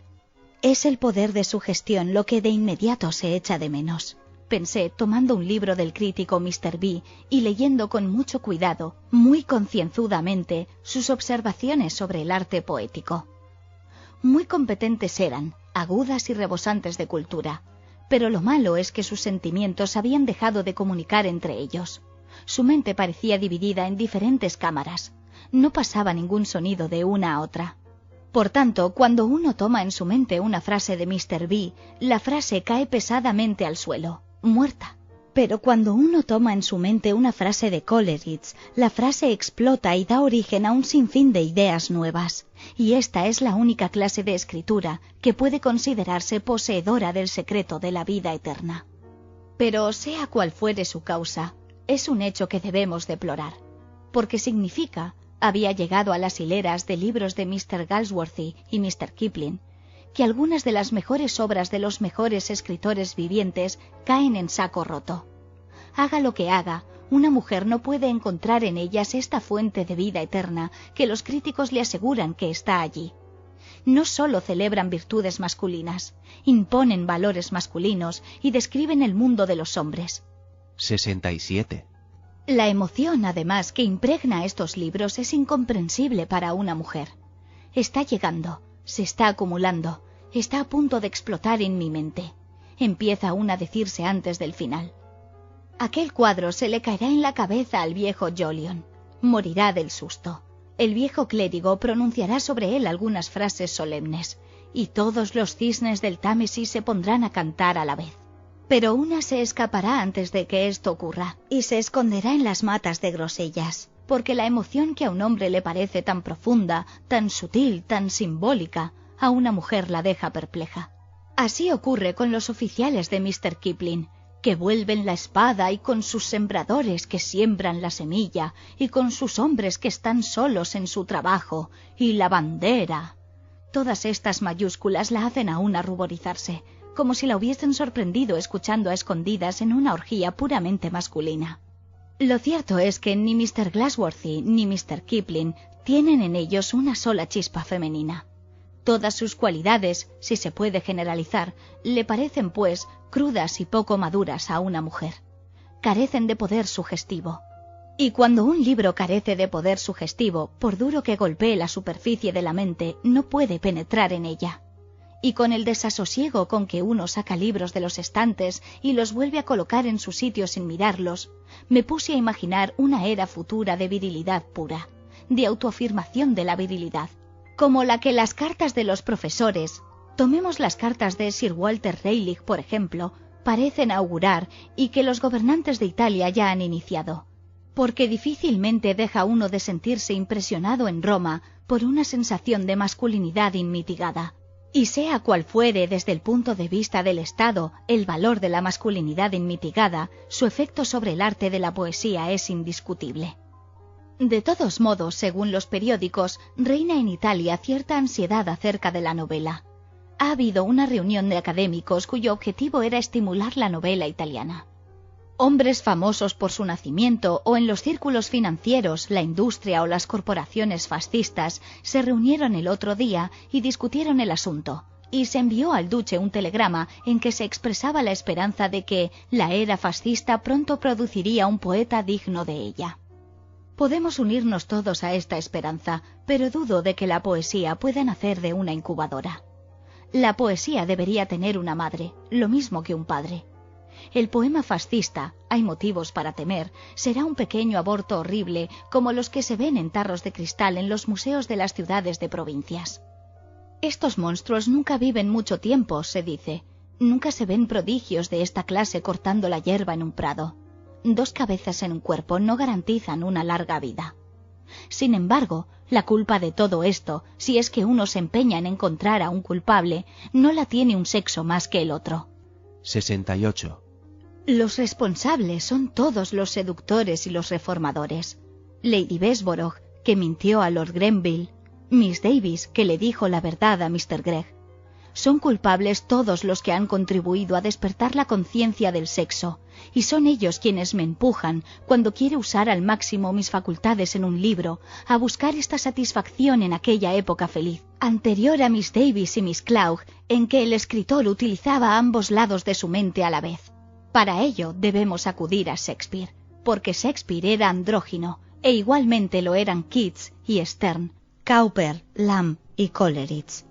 Es el poder de sugestión lo que de inmediato se echa de menos. pensé, tomando un libro del crítico Mr. B y leyendo con mucho cuidado, muy concienzudamente, sus observaciones sobre el arte poético. Muy competentes eran, agudas y rebosantes de cultura, pero lo malo es que sus sentimientos habían dejado de comunicar entre ellos. Su mente parecía dividida en diferentes cámaras. No pasaba ningún sonido de una a otra. Por tanto, cuando uno toma en su mente una frase de Mr. B, la frase cae pesadamente al suelo, muerta. Pero cuando uno toma en su mente una frase de Coleridge, la frase explota y da origen a un sinfín de ideas nuevas. Y esta es la única clase de escritura que puede considerarse poseedora del secreto de la vida eterna. Pero sea cual fuere su causa, es un hecho que debemos deplorar, porque significa, había llegado a las hileras de libros de Mr. Galsworthy y Mr. Kipling, que algunas de las mejores obras de los mejores escritores vivientes caen en saco roto. Haga lo que haga, una mujer no puede encontrar en ellas esta fuente de vida eterna que los críticos le aseguran que está allí. No solo celebran virtudes masculinas, imponen valores masculinos y describen el mundo de los hombres. 67. La emoción, además, que impregna estos libros es incomprensible para una mujer. Está llegando, se está acumulando, está a punto de explotar en mi mente. Empieza aún a decirse antes del final. Aquel cuadro se le caerá en la cabeza al viejo Jolyon. Morirá del susto. El viejo clérigo pronunciará sobre él algunas frases solemnes, y todos los cisnes del Támesis se pondrán a cantar a la vez. Pero una se escapará antes de que esto ocurra, y se esconderá en las matas de grosellas, porque la emoción que a un hombre le parece tan profunda, tan sutil, tan simbólica, a una mujer la deja perpleja. Así ocurre con los oficiales de Mr. Kipling, que vuelven la espada y con sus sembradores que siembran la semilla, y con sus hombres que están solos en su trabajo, y la bandera. Todas estas mayúsculas la hacen aún a ruborizarse, como si la hubiesen sorprendido escuchando a escondidas en una orgía puramente masculina. Lo cierto es que ni Mr. Galsworthy ni Mr. Kipling tienen en ellos una sola chispa femenina. Todas sus cualidades, si se puede generalizar, le parecen, pues, crudas y poco maduras a una mujer. Carecen de poder sugestivo. Y cuando un libro carece de poder sugestivo, por duro que golpee la superficie de la mente, no puede penetrar en ella. Y con el desasosiego con que uno saca libros de los estantes y los vuelve a colocar en su sitio sin mirarlos, me puse a imaginar una era futura de virilidad pura, de autoafirmación de la virilidad, como la que las cartas de los profesores, tomemos las cartas de Sir Walter Raleigh, por ejemplo, parecen augurar y que los gobernantes de Italia ya han iniciado, porque difícilmente deja uno de sentirse impresionado en Roma por una sensación de masculinidad inmitigada. Y sea cual fuere desde el punto de vista del Estado el valor de la masculinidad inmitigada, su efecto sobre el arte de la poesía es indiscutible. De todos modos, según los periódicos, reina en Italia cierta ansiedad acerca de la novela. Ha habido una reunión de académicos cuyo objetivo era estimular la novela italiana. Hombres famosos por su nacimiento o en los círculos financieros, la industria o las corporaciones fascistas se reunieron el otro día y discutieron el asunto, y se envió al duce un telegrama en que se expresaba la esperanza de que la era fascista pronto produciría un poeta digno de ella. Podemos unirnos todos a esta esperanza, pero dudo de que la poesía pueda nacer de una incubadora. La poesía debería tener una madre, lo mismo que un padre. El poema fascista, hay motivos para temer, será un pequeño aborto horrible como los que se ven en tarros de cristal en los museos de las ciudades de provincias. Estos monstruos nunca viven mucho tiempo, se dice. Nunca se ven prodigios de esta clase cortando la hierba en un prado. 2 cabezas en un cuerpo no garantizan una larga vida. Sin embargo, la culpa de todo esto, si es que uno se empeña en encontrar a un culpable, no la tiene un sexo más que el otro. 68. Los responsables son todos los seductores y los reformadores. Lady Bessborough, que mintió a Lord Grenville, Miss Davis, que le dijo la verdad a Mr. Gregg. Son culpables todos los que han contribuido a despertar la conciencia del sexo, y son ellos quienes me empujan, cuando quiero usar al máximo mis facultades en un libro, a buscar esta satisfacción en aquella época feliz, anterior a Miss Davis y Miss Claugh, en que el escritor utilizaba ambos lados de su mente a la vez. Para ello debemos acudir a Shakespeare, porque Shakespeare era andrógino, e igualmente lo eran Keats y Sterne, Cowper, Lamb y Coleridge.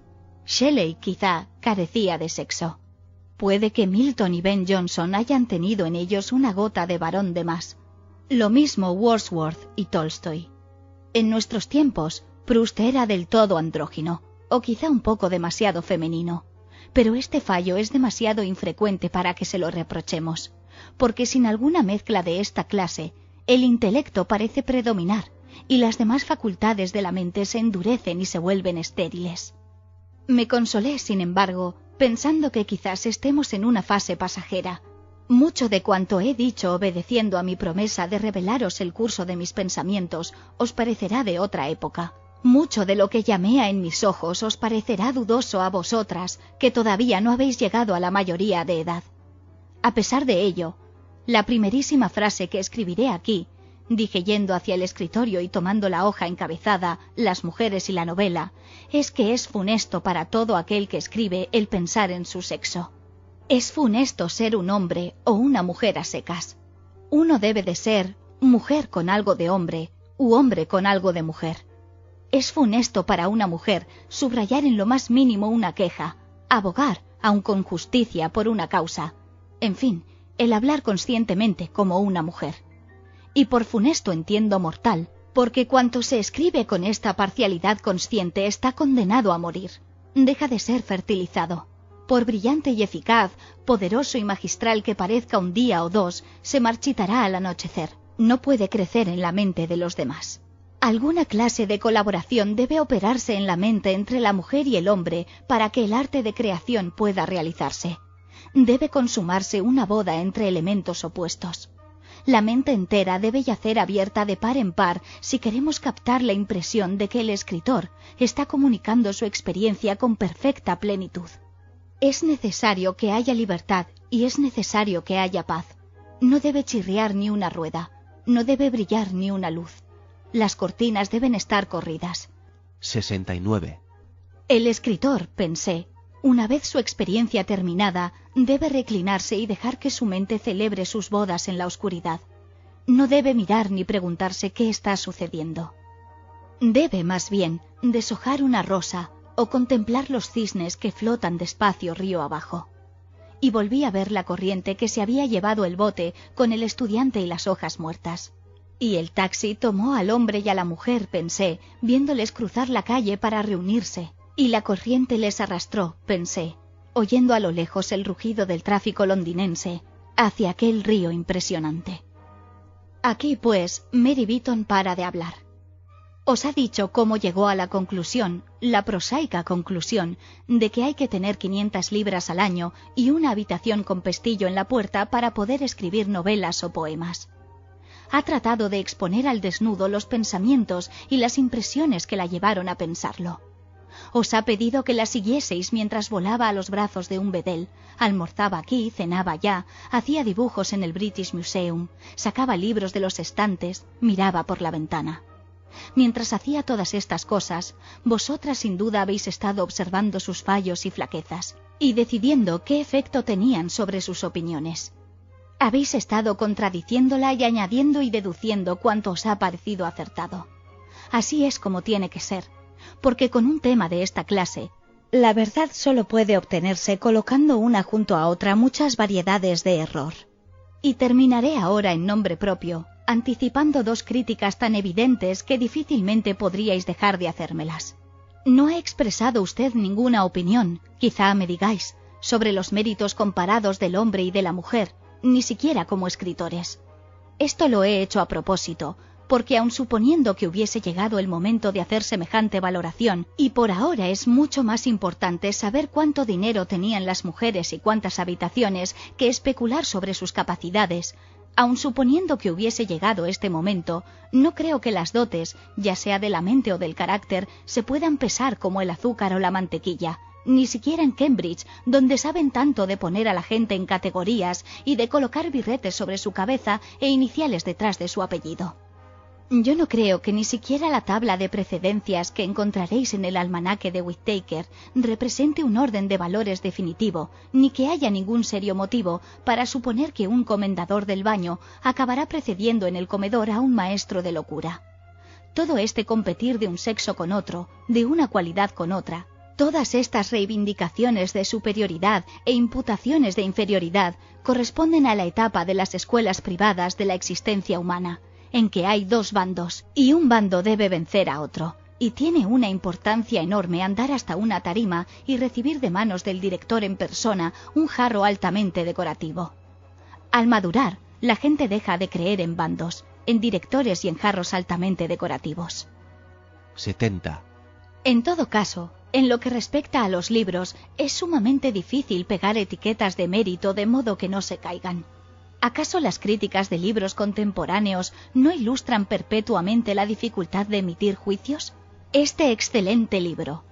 Shelley quizá carecía de sexo. Puede que Milton y Ben Jonson hayan tenido en ellos una gota de varón de más. Lo mismo Wordsworth y Tolstoy. En nuestros tiempos, Proust era del todo andrógino, o quizá un poco demasiado femenino. Pero este fallo es demasiado infrecuente para que se lo reprochemos, porque sin alguna mezcla de esta clase, el intelecto parece predominar, y las demás facultades de la mente se endurecen y se vuelven estériles. Me consolé, sin embargo, pensando que quizás estemos en una fase pasajera. Mucho de cuanto he dicho obedeciendo a mi promesa de revelaros el curso de mis pensamientos os parecerá de otra época. Mucho de lo que llamea en mis ojos os parecerá dudoso a vosotras, que todavía no habéis llegado a la mayoría de edad. A pesar de ello, la primerísima frase que escribiré aquí, dije yendo hacia el escritorio y tomando la hoja encabezada Las mujeres y la novela, es que es funesto para todo aquel que escribe el pensar en su sexo. Es funesto ser un hombre o una mujer a secas. Uno debe de ser mujer con algo de hombre u hombre con algo de mujer. Es funesto para una mujer subrayar en lo más mínimo una queja, abogar, aun con justicia, por una causa. En fin, el hablar conscientemente como una mujer. Y por funesto entiendo mortal, porque cuanto se escribe con esta parcialidad consciente está condenado a morir. Deja de ser fertilizado. Por brillante y eficaz, poderoso y magistral que parezca un día o dos, se marchitará al anochecer. No puede crecer en la mente de los demás. Alguna clase de colaboración debe operarse en la mente entre la mujer y el hombre para que el arte de creación pueda realizarse. Debe consumarse una boda entre elementos opuestos. La mente entera debe yacer abierta de par en par si queremos captar la impresión de que el escritor está comunicando su experiencia con perfecta plenitud. Es necesario que haya libertad y es necesario que haya paz. No debe chirriar ni una rueda, no debe brillar ni una luz. Las cortinas deben estar corridas. 69. El escritor, pensé, una vez su experiencia terminada, debe reclinarse y dejar que su mente celebre sus bodas en la oscuridad. No debe mirar ni preguntarse qué está sucediendo. Debe, más bien, deshojar una rosa o contemplar los cisnes que flotan despacio río abajo. Y volví a ver la corriente que se había llevado el bote con el estudiante y las hojas muertas. Y el taxi tomó al hombre y a la mujer, pensé, viéndoles cruzar la calle para reunirse. Y la corriente les arrastró, pensé, oyendo a lo lejos el rugido del tráfico londinense, hacia aquel río impresionante. Aquí, pues, Mary Beaton para de hablar. Os ha dicho cómo llegó a la conclusión, la prosaica conclusión, de que hay que tener 500 libras al año y una habitación con pestillo en la puerta para poder escribir novelas o poemas. Ha tratado de exponer al desnudo los pensamientos y las impresiones que la llevaron a pensarlo. Os ha pedido que la siguieseis mientras volaba a los brazos de un bedel, almorzaba aquí, cenaba allá, hacía dibujos en el British Museum, sacaba libros de los estantes, miraba por la ventana. Mientras hacía todas estas cosas, vosotras sin duda habéis estado observando sus fallos y flaquezas, y decidiendo qué efecto tenían sobre sus opiniones. Habéis estado contradiciéndola y añadiendo y deduciendo cuanto os ha parecido acertado. Así es como tiene que ser, porque con un tema de esta clase, la verdad solo puede obtenerse colocando una junto a otra muchas variedades de error. Y terminaré ahora en nombre propio, anticipando dos críticas tan evidentes que difícilmente podríais dejar de hacérmelas. No ha expresado usted ninguna opinión, quizá me digáis, sobre los méritos comparados del hombre y de la mujer, ni siquiera como escritores. Esto lo he hecho a propósito, porque aun suponiendo que hubiese llegado el momento de hacer semejante valoración, y por ahora es mucho más importante saber cuánto dinero tenían las mujeres y cuántas habitaciones que especular sobre sus capacidades, aun suponiendo que hubiese llegado este momento, no creo que las dotes, ya sea de la mente o del carácter, se puedan pesar como el azúcar o la mantequilla, ni siquiera en Cambridge, donde saben tanto de poner a la gente en categorías y de colocar birretes sobre su cabeza e iniciales detrás de su apellido. Yo no creo que ni siquiera la tabla de precedencias que encontraréis en el almanaque de Whittaker represente un orden de valores definitivo, ni que haya ningún serio motivo para suponer que un comendador del baño acabará precediendo en el comedor a un maestro de locura. Todo este competir de un sexo con otro, de una cualidad con otra, todas estas reivindicaciones de superioridad e imputaciones de inferioridad corresponden a la etapa de las escuelas privadas de la existencia humana, en que hay dos bandos, y un bando debe vencer a otro, y tiene una importancia enorme andar hasta una tarima y recibir de manos del director en persona un jarro altamente decorativo. Al madurar, la gente deja de creer en bandos, en directores y en jarros altamente decorativos. 70. En todo caso, en lo que respecta a los libros, es sumamente difícil pegar etiquetas de mérito de modo que no se caigan. ¿Acaso las críticas de libros contemporáneos no ilustran perpetuamente la dificultad de emitir juicios? Este excelente libro,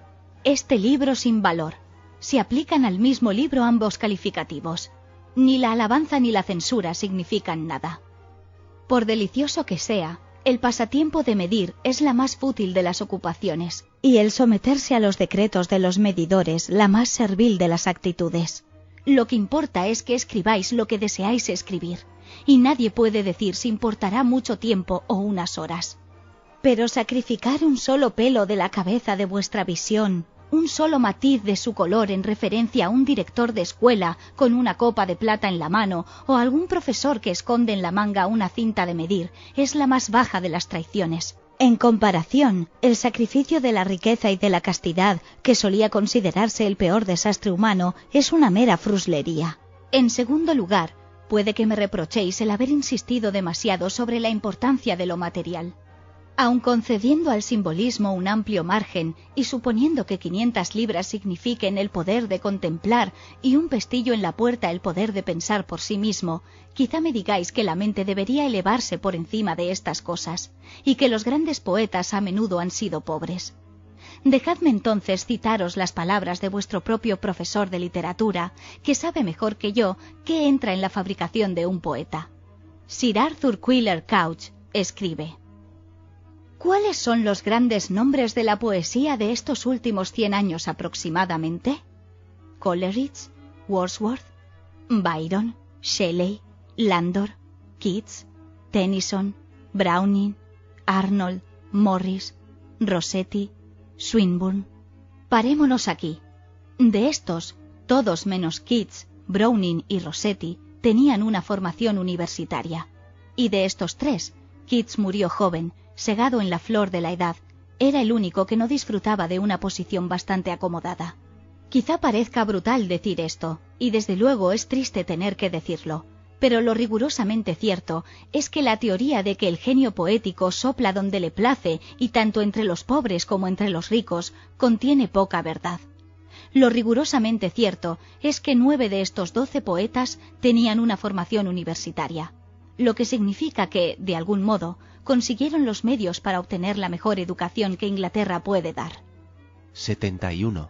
este libro sin valor, se aplican al mismo libro ambos calificativos. Ni la alabanza ni la censura significan nada. Por delicioso que sea, el pasatiempo de medir es la más fútil de las ocupaciones, y el someterse a los decretos de los medidores la más servil de las actitudes. Lo que importa es que escribáis lo que deseáis escribir, y nadie puede decir si importará mucho tiempo o unas horas. Pero sacrificar un solo pelo de la cabeza de vuestra visión, un solo matiz de su color en referencia a un director de escuela con una copa de plata en la mano o algún profesor que esconde en la manga una cinta de medir, es la más baja de las traiciones. En comparación, el sacrificio de la riqueza y de la castidad, que solía considerarse el peor desastre humano, es una mera fruslería. En segundo lugar, puede que me reprochéis el haber insistido demasiado sobre la importancia de lo material. Aun concediendo al simbolismo un amplio margen y suponiendo que 500 libras signifiquen el poder de contemplar y un pestillo en la puerta el poder de pensar por sí mismo, quizá me digáis que la mente debería elevarse por encima de estas cosas, y que los grandes poetas a menudo han sido pobres. Dejadme entonces citaros las palabras de vuestro propio profesor de literatura, que sabe mejor que yo qué entra en la fabricación de un poeta. Sir Arthur Quiller Couch escribe: ¿cuáles son los grandes nombres de la poesía de estos últimos 100 años aproximadamente? Coleridge, Wordsworth, Byron, Shelley, Landor, Keats, Tennyson, Browning, Arnold, Morris, Rossetti, Swinburne. Parémonos aquí. De estos, todos menos Keats, Browning y Rossetti tenían una formación universitaria. Y de estos tres, Keats murió joven, segado en la flor de la edad. Era el único que no disfrutaba de una posición bastante acomodada. Quizá parezca brutal decir esto, y desde luego es triste tener que decirlo, pero lo rigurosamente cierto es que la teoría de que el genio poético sopla donde le place y tanto entre los pobres como entre los ricos contiene poca verdad. Lo rigurosamente cierto es que 9 de estos 12 poetas tenían una formación universitaria, lo que significa que, de algún modo, consiguieron los medios para obtener la mejor educación que Inglaterra puede dar. 71.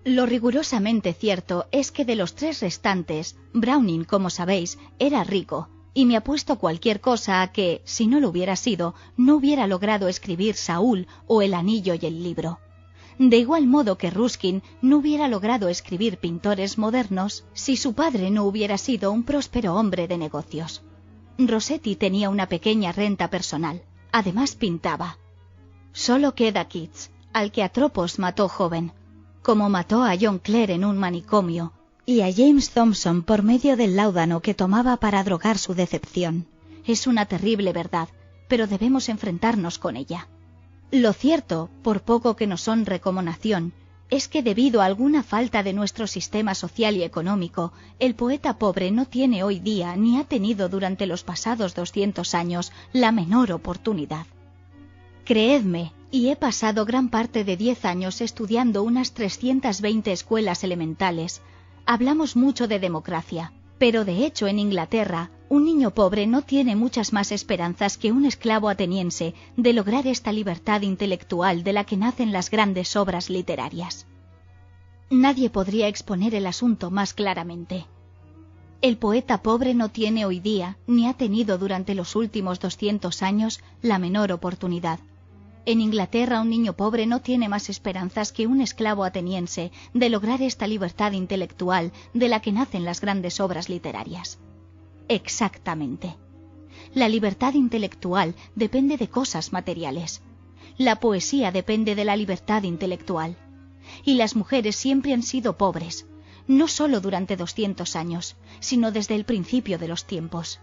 Lo rigurosamente cierto es que de los 3 restantes, Browning, como sabéis, era rico, y me apuesto cualquier cosa a que, si no lo hubiera sido, no hubiera logrado escribir Saúl o El anillo y el libro. De igual modo que Ruskin no hubiera logrado escribir Pintores modernos si su padre no hubiera sido un próspero hombre de negocios. Rossetti tenía una pequeña renta personal. Además pintaba. Solo queda Keats, al que Atropos mató joven, como mató a John Clare en un manicomio, y a James Thompson por medio del láudano que tomaba para drogar su decepción. Es una terrible verdad, pero debemos enfrentarnos con ella. Lo cierto, por poco que nos honre como nación, es que debido a alguna falta de nuestro sistema social y económico, el poeta pobre no tiene hoy día ni ha tenido durante los pasados 200 años la menor oportunidad. Creedme, y he pasado gran parte de 10 años estudiando unas 320 escuelas elementales. Hablamos mucho de democracia, pero de hecho en Inglaterra, un niño pobre no tiene muchas más esperanzas que un esclavo ateniense de lograr esta libertad intelectual de la que nacen las grandes obras literarias. Nadie podría exponer el asunto más claramente. El poeta pobre no tiene hoy día, ni ha tenido durante los últimos 200 años, la menor oportunidad. En Inglaterra un niño pobre no tiene más esperanzas que un esclavo ateniense de lograr esta libertad intelectual de la que nacen las grandes obras literarias. Exactamente. La libertad intelectual depende de cosas materiales. La poesía depende de la libertad intelectual. Y las mujeres siempre han sido pobres, no solo durante 200 años, sino desde el principio de los tiempos.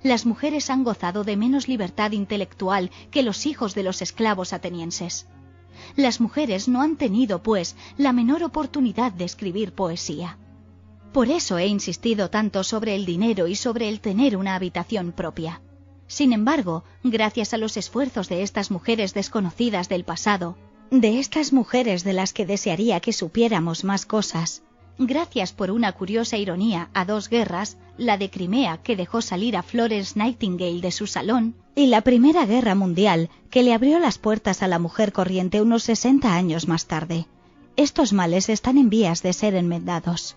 Las mujeres han gozado de menos libertad intelectual que los hijos de los esclavos atenienses. Las mujeres no han tenido, pues, la menor oportunidad de escribir poesía. Por eso he insistido tanto sobre el dinero y sobre el tener una habitación propia. Sin embargo, gracias a los esfuerzos de estas mujeres desconocidas del pasado, de estas mujeres de las que desearía que supiéramos más cosas, gracias por una curiosa ironía a 2 guerras, la de Crimea que dejó salir a Florence Nightingale de su salón, y la Primera Guerra Mundial que le abrió las puertas a la mujer corriente unos 60 años más tarde, estos males están en vías de ser enmendados.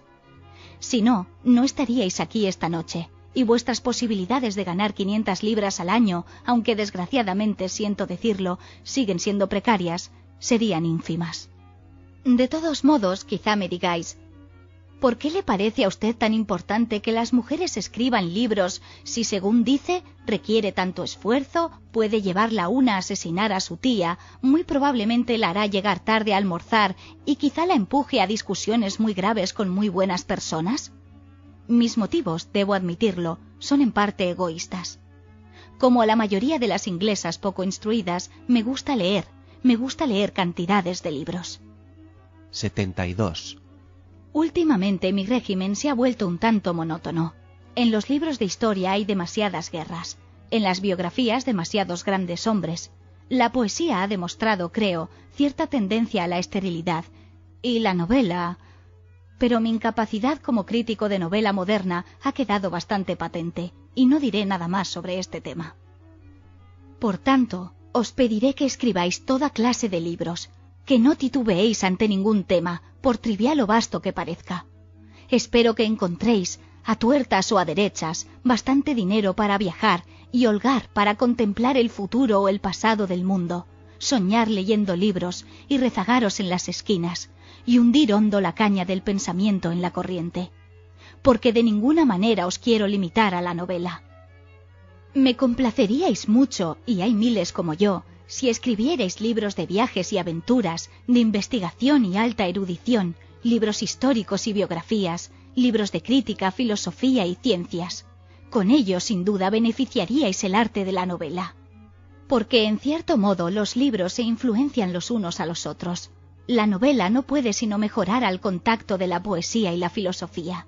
Si no, no estaríais aquí esta noche, y vuestras posibilidades de ganar 500 libras al año, aunque desgraciadamente, siento decirlo, siguen siendo precarias, serían ínfimas. De todos modos, quizá me digáis, ¿por qué le parece a usted tan importante que las mujeres escriban libros si, según dice, requiere tanto esfuerzo, puede llevarla una a asesinar a su tía, muy probablemente la hará llegar tarde a almorzar y quizá la empuje a discusiones muy graves con muy buenas personas? Mis motivos, debo admitirlo, son en parte egoístas. Como a la mayoría de las inglesas poco instruidas, me gusta leer cantidades de libros. 72. Últimamente mi régimen se ha vuelto un tanto monótono. En los libros de historia hay demasiadas guerras, en las biografías demasiados grandes hombres. La poesía ha demostrado, creo, cierta tendencia a la esterilidad, y la novela... Pero mi incapacidad como crítico de novela moderna ha quedado bastante patente, y no diré nada más sobre este tema. Por tanto, os pediré que escribáis toda clase de libros, que no titubeéis ante ningún tema, por trivial o vasto que parezca. Espero que encontréis, a tuertas o a derechas, bastante dinero para viajar y holgar para contemplar el futuro o el pasado del mundo, soñar leyendo libros y rezagaros en las esquinas, y hundir hondo la caña del pensamiento en la corriente, porque de ninguna manera os quiero limitar a la novela. Me complaceríais mucho, y hay miles como yo, si escribierais libros de viajes y aventuras, de investigación y alta erudición, libros históricos y biografías, libros de crítica, filosofía y ciencias. Con ello, sin duda, beneficiaríais el arte de la novela. Porque, en cierto modo, los libros se influencian los unos a los otros. La novela no puede sino mejorar al contacto de la poesía y la filosofía.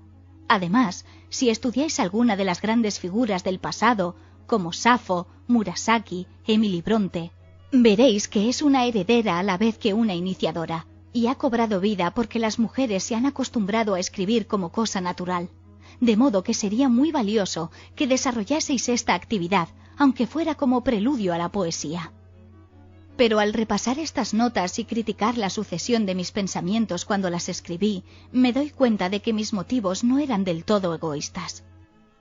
Además, si estudiáis alguna de las grandes figuras del pasado, como Safo, Murasaki, Emily Bronte, veréis que es una heredera a la vez que una iniciadora, y ha cobrado vida porque las mujeres se han acostumbrado a escribir como cosa natural, de modo que sería muy valioso que desarrollaseis esta actividad, aunque fuera como preludio a la poesía. Pero al repasar estas notas y criticar la sucesión de mis pensamientos cuando las escribí, me doy cuenta de que mis motivos no eran del todo egoístas.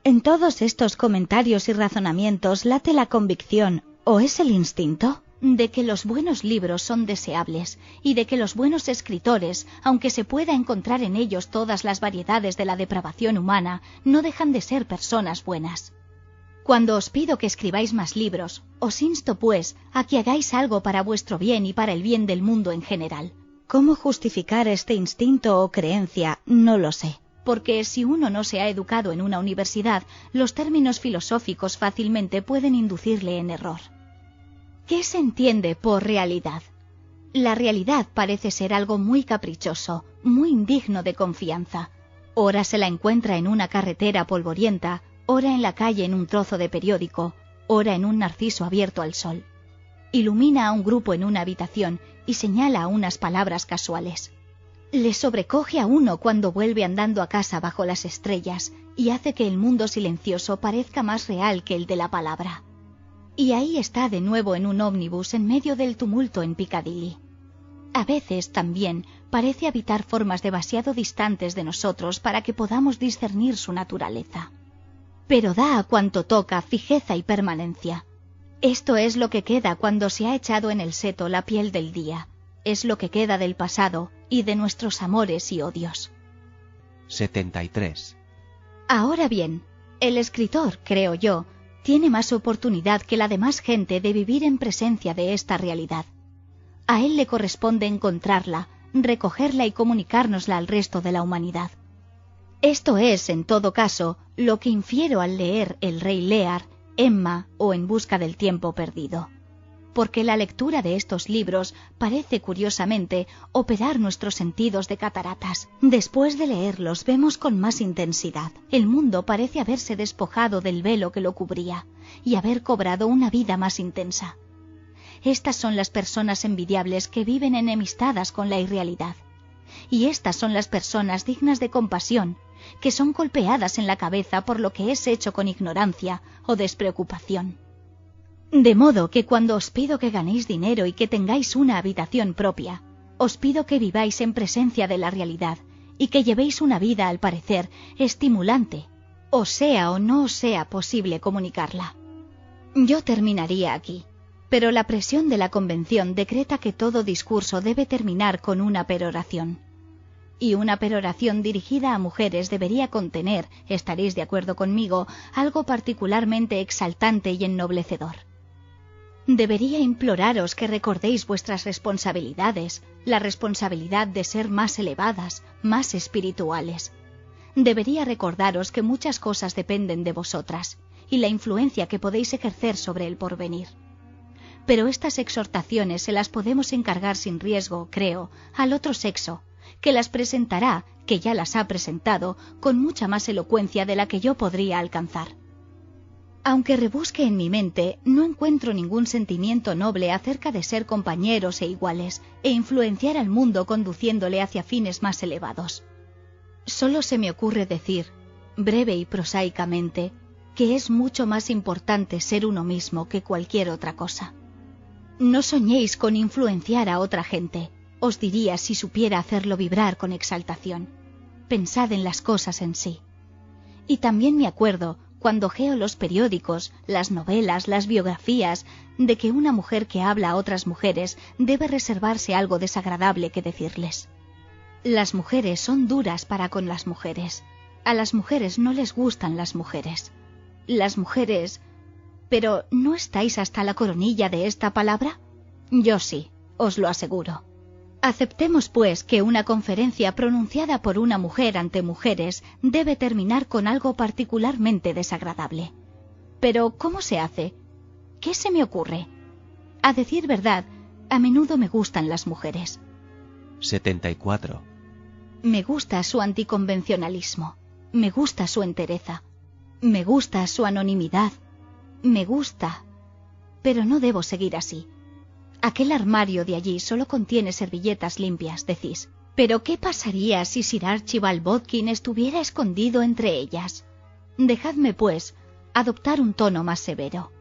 En todos estos comentarios y razonamientos late la convicción, ¿o es el instinto?, de que los buenos libros son deseables y de que los buenos escritores, aunque se pueda encontrar en ellos todas las variedades de la depravación humana, no dejan de ser personas buenas. Cuando os pido que escribáis más libros, os insto, pues, a que hagáis algo para vuestro bien y para el bien del mundo en general. ¿Cómo justificar este instinto o creencia? No lo sé. Porque si uno no se ha educado en una universidad, los términos filosóficos fácilmente pueden inducirle en error. ¿Qué se entiende por realidad? La realidad parece ser algo muy caprichoso, muy indigno de confianza. Ora se la encuentra en una carretera polvorienta, ora en la calle en un trozo de periódico, ora en un narciso abierto al sol. Ilumina a un grupo en una habitación y señala unas palabras casuales. Le sobrecoge a uno cuando vuelve andando a casa bajo las estrellas y hace que el mundo silencioso parezca más real que el de la palabra. Y ahí está de nuevo en un ómnibus en medio del tumulto en Piccadilly. A veces, también, parece habitar formas demasiado distantes de nosotros para que podamos discernir su naturaleza. Pero da a cuanto toca fijeza y permanencia. Esto es lo que queda cuando se ha echado en el seto la piel del día. Es lo que queda del pasado y de nuestros amores y odios. 73. Ahora bien, el escritor, creo yo, tiene más oportunidad que la demás gente de vivir en presencia de esta realidad. A él le corresponde encontrarla, recogerla y comunicárnosla al resto de la humanidad. Esto es, en todo caso, lo que infiero al leer El Rey Lear, Emma o En busca del tiempo perdido. Porque la lectura de estos libros parece, curiosamente, operar nuestros sentidos de cataratas. Después de leerlos vemos con más intensidad. El mundo parece haberse despojado del velo que lo cubría y haber cobrado una vida más intensa. Estas son las personas envidiables que viven enemistadas con la irrealidad. Y estas son las personas dignas de compasión, que son golpeadas en la cabeza por lo que es hecho con ignorancia o despreocupación. De modo que cuando os pido que ganéis dinero y que tengáis una habitación propia, os pido que viváis en presencia de la realidad y que llevéis una vida, al parecer, estimulante, os sea o no os sea posible comunicarla. Yo terminaría aquí, pero la presión de la convención decreta que todo discurso debe terminar con una peroración. Y una peroración dirigida a mujeres debería contener, estaréis de acuerdo conmigo, algo particularmente exaltante y ennoblecedor. Debería imploraros que recordéis vuestras responsabilidades, la responsabilidad de ser más elevadas, más espirituales. Debería recordaros que muchas cosas dependen de vosotras y la influencia que podéis ejercer sobre el porvenir. Pero estas exhortaciones se las podemos encargar sin riesgo, creo, al otro sexo, que las presentará, que ya las ha presentado, con mucha más elocuencia de la que yo podría alcanzar. Aunque rebusque en mi mente, no encuentro ningún sentimiento noble acerca de ser compañeros e iguales, e influenciar al mundo conduciéndole hacia fines más elevados. Solo se me ocurre decir, breve y prosaicamente, que es mucho más importante ser uno mismo que cualquier otra cosa. No soñéis con influenciar a otra gente, os diría si supiera hacerlo vibrar con exaltación. Pensad en las cosas en sí. Y también me acuerdo, cuando hojeo los periódicos, las novelas, las biografías, de que una mujer que habla a otras mujeres debe reservarse algo desagradable que decirles. Las mujeres son duras para con las mujeres. A las mujeres no les gustan las mujeres. Las mujeres... ¿Pero no estáis hasta la coronilla de esta palabra? Yo sí, os lo aseguro. Aceptemos, pues, que una conferencia pronunciada por una mujer ante mujeres debe terminar con algo particularmente desagradable. Pero, ¿cómo se hace? ¿Qué se me ocurre? A decir verdad, a menudo me gustan las mujeres. 74. Me gusta su anticonvencionalismo. Me gusta su entereza. Me gusta su anonimidad. Me gusta. Pero no debo seguir así. Aquel armario de allí solo contiene servilletas limpias, decís. ¿Pero qué pasaría si Sir Archibald Bodkin estuviera escondido entre ellas? Dejadme, pues, adoptar un tono más severo.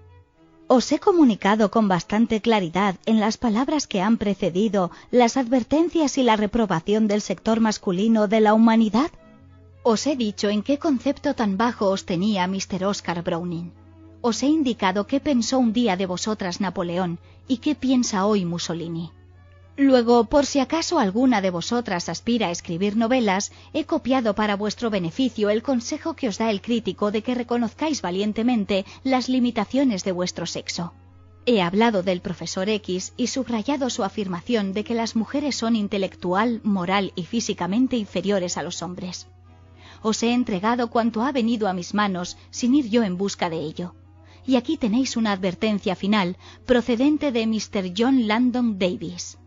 Os he comunicado con bastante claridad en las palabras que han precedido las advertencias y la reprobación del sector masculino de la humanidad. Os he dicho en qué concepto tan bajo os tenía Mr. Oscar Browning. Os he indicado qué pensó un día de vosotras Napoleón y qué piensa hoy Mussolini. Luego, por si acaso alguna de vosotras aspira a escribir novelas, he copiado para vuestro beneficio el consejo que os da el crítico de que reconozcáis valientemente las limitaciones de vuestro sexo. He hablado del profesor X y subrayado su afirmación de que las mujeres son intelectual, moral y físicamente inferiores a los hombres. Os he entregado cuanto ha venido a mis manos sin ir yo en busca de ello. Y aquí tenéis una advertencia final procedente de Mr. John Langdon Davis.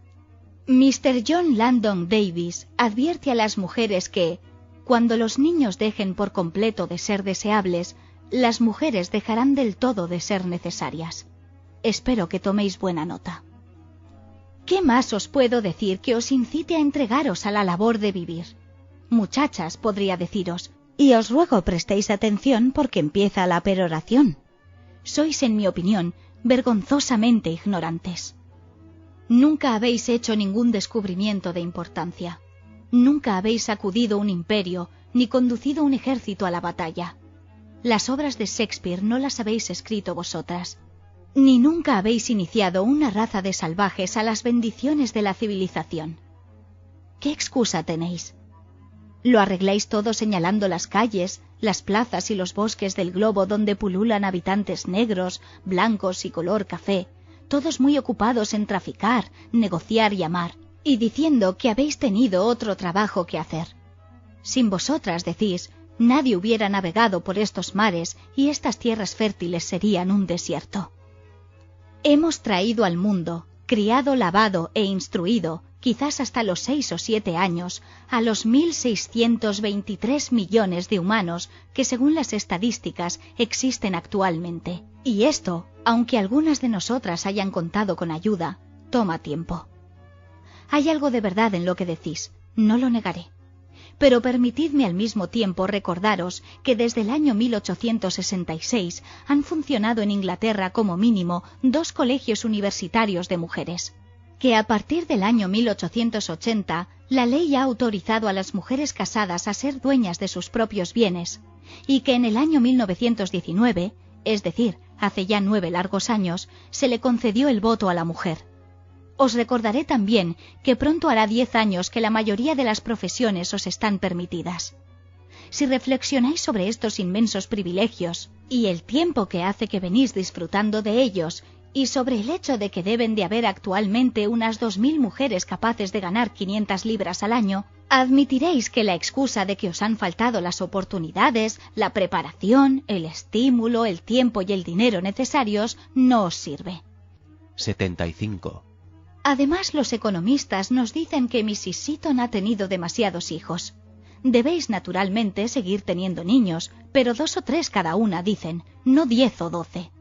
Mr. John Langdon Davis advierte a las mujeres que, cuando los niños dejen por completo de ser deseables, las mujeres dejarán del todo de ser necesarias. Espero que toméis buena nota. ¿Qué más os puedo decir que os incite a entregaros a la labor de vivir? Muchachas, podría deciros, y os ruego prestéis atención porque empieza la peroración. Sois, en mi opinión, vergonzosamente ignorantes. Nunca habéis hecho ningún descubrimiento de importancia. Nunca habéis sacudido un imperio, ni conducido un ejército a la batalla. Las obras de Shakespeare no las habéis escrito vosotras. Ni nunca habéis iniciado una raza de salvajes a las bendiciones de la civilización. ¿Qué excusa tenéis? ¿Lo arregláis todo señalando las calles, las plazas y los bosques del globo donde pululan habitantes negros, blancos y color café, todos muy ocupados en traficar, negociar y amar, y diciendo que habéis tenido otro trabajo que hacer? Sin vosotras, decís, nadie hubiera navegado por estos mares y estas tierras fértiles serían un desierto. Hemos traído al mundo, criado, lavado e instruido, quizás hasta los 6 o 7 años, a los 1.623 millones de humanos que, según las estadísticas, existen actualmente. Y esto, aunque algunas de nosotras hayan contado con ayuda, toma tiempo. Hay algo de verdad en lo que decís, no lo negaré. Pero permitidme al mismo tiempo recordaros que desde el año 1866 han funcionado en Inglaterra como mínimo 2 colegios universitarios de mujeres, que a partir del año 1880 la ley ha autorizado a las mujeres casadas a ser dueñas de sus propios bienes, y que en el año 1919, es decir, hace ya 9 largos años, se le concedió el voto a la mujer. Os recordaré también que pronto hará 10 años que la mayoría de las profesiones os están permitidas. Si reflexionáis sobre estos inmensos privilegios y el tiempo que hace que venís disfrutando de ellos, y sobre el hecho de que deben de haber actualmente unas 2.000 mujeres capaces de ganar 500 libras al año, admitiréis que la excusa de que os han faltado las oportunidades, la preparación, el estímulo, el tiempo y el dinero necesarios no os sirve. 75. Además, los economistas nos dicen que Mrs. Seaton ha tenido demasiados hijos. Debéis, naturalmente, seguir teniendo niños, pero 2 o 3 cada una, dicen, no 10 o 12.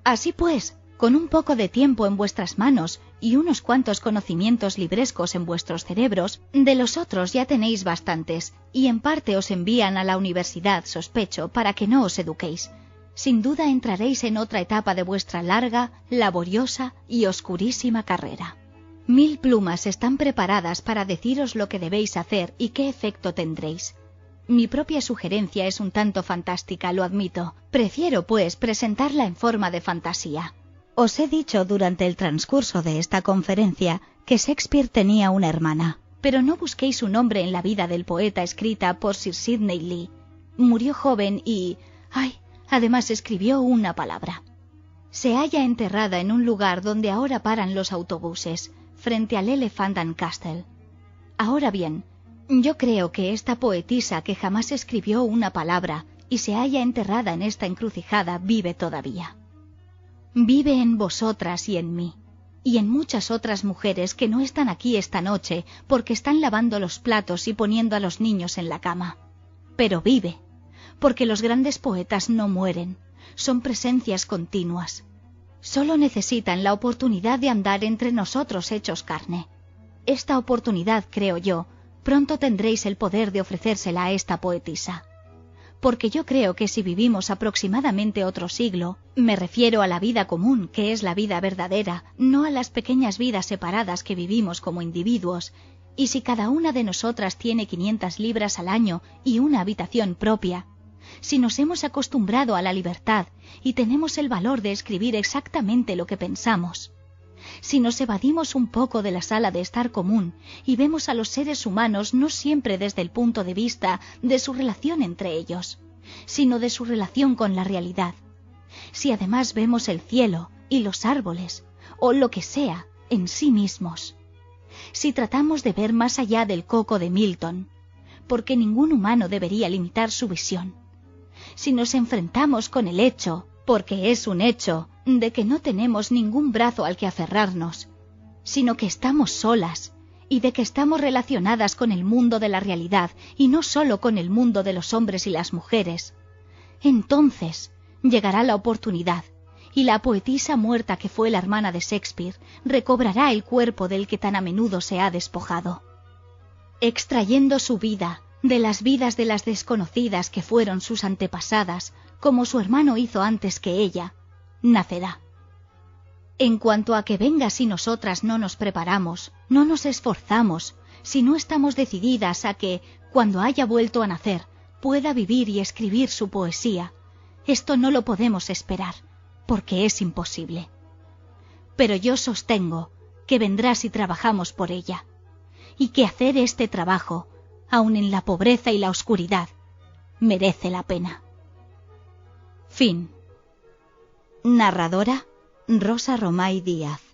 Así pues, con un poco de tiempo en vuestras manos y unos cuantos conocimientos librescos en vuestros cerebros, de los otros ya tenéis bastantes, y en parte os envían a la universidad, sospecho, para que no os eduquéis. Sin duda entraréis en otra etapa de vuestra larga, laboriosa y oscurísima carrera. 1000 plumas están preparadas para deciros lo que debéis hacer y qué efecto tendréis. Mi propia sugerencia es un tanto fantástica, lo admito. Prefiero, pues, presentarla en forma de fantasía. Os he dicho durante el transcurso de esta conferencia que Shakespeare tenía una hermana, pero no busquéis su nombre en la vida del poeta escrita por Sir Sidney Lee. Murió joven y... además escribió una palabra. Se halla enterrada en un lugar donde ahora paran los autobuses, frente al Elephant and Castle. Ahora bien, yo creo que esta poetisa que jamás escribió una palabra y se halla enterrada en esta encrucijada vive todavía. Vive en vosotras y en mí, y en muchas otras mujeres que no están aquí esta noche porque están lavando los platos y poniendo a los niños en la cama. Pero vive, porque los grandes poetas no mueren, son presencias continuas. Solo necesitan la oportunidad de andar entre nosotros hechos carne. Esta oportunidad, creo yo, pronto tendréis el poder de ofrecérsela a esta poetisa. Porque yo creo que si vivimos aproximadamente otro siglo, me refiero a la vida común, que es la vida verdadera, no a las pequeñas vidas separadas que vivimos como individuos, y si cada una de nosotras tiene 500 libras al año y una habitación propia, si nos hemos acostumbrado a la libertad y tenemos el valor de escribir exactamente lo que pensamos, si nos evadimos un poco de la sala de estar común y vemos a los seres humanos no siempre desde el punto de vista de su relación entre ellos, sino de su relación con la realidad, si además vemos el cielo y los árboles, o lo que sea, en sí mismos, si tratamos de ver más allá del coco de Milton, porque ningún humano debería limitar su visión, si nos enfrentamos con el hecho, porque es un hecho, de que no tenemos ningún brazo al que aferrarnos, sino que estamos solas, y de que estamos relacionadas con el mundo de la realidad y no solo con el mundo de los hombres y las mujeres, entonces llegará la oportunidad, y la poetisa muerta que fue la hermana de Shakespeare recobrará el cuerpo del que tan a menudo se ha despojado. Extrayendo su vida de las vidas de las desconocidas que fueron sus antepasadas, como su hermano hizo antes que ella, nacerá. En cuanto a que venga si nosotras no nos preparamos, no nos esforzamos, si no estamos decididas a que, cuando haya vuelto a nacer, pueda vivir y escribir su poesía, esto no lo podemos esperar, porque es imposible. Pero yo sostengo que vendrá si trabajamos por ella, y que hacer este trabajo, aun en la pobreza y la oscuridad, merece la pena. Fin. Narradora: Rosa Romay Díaz.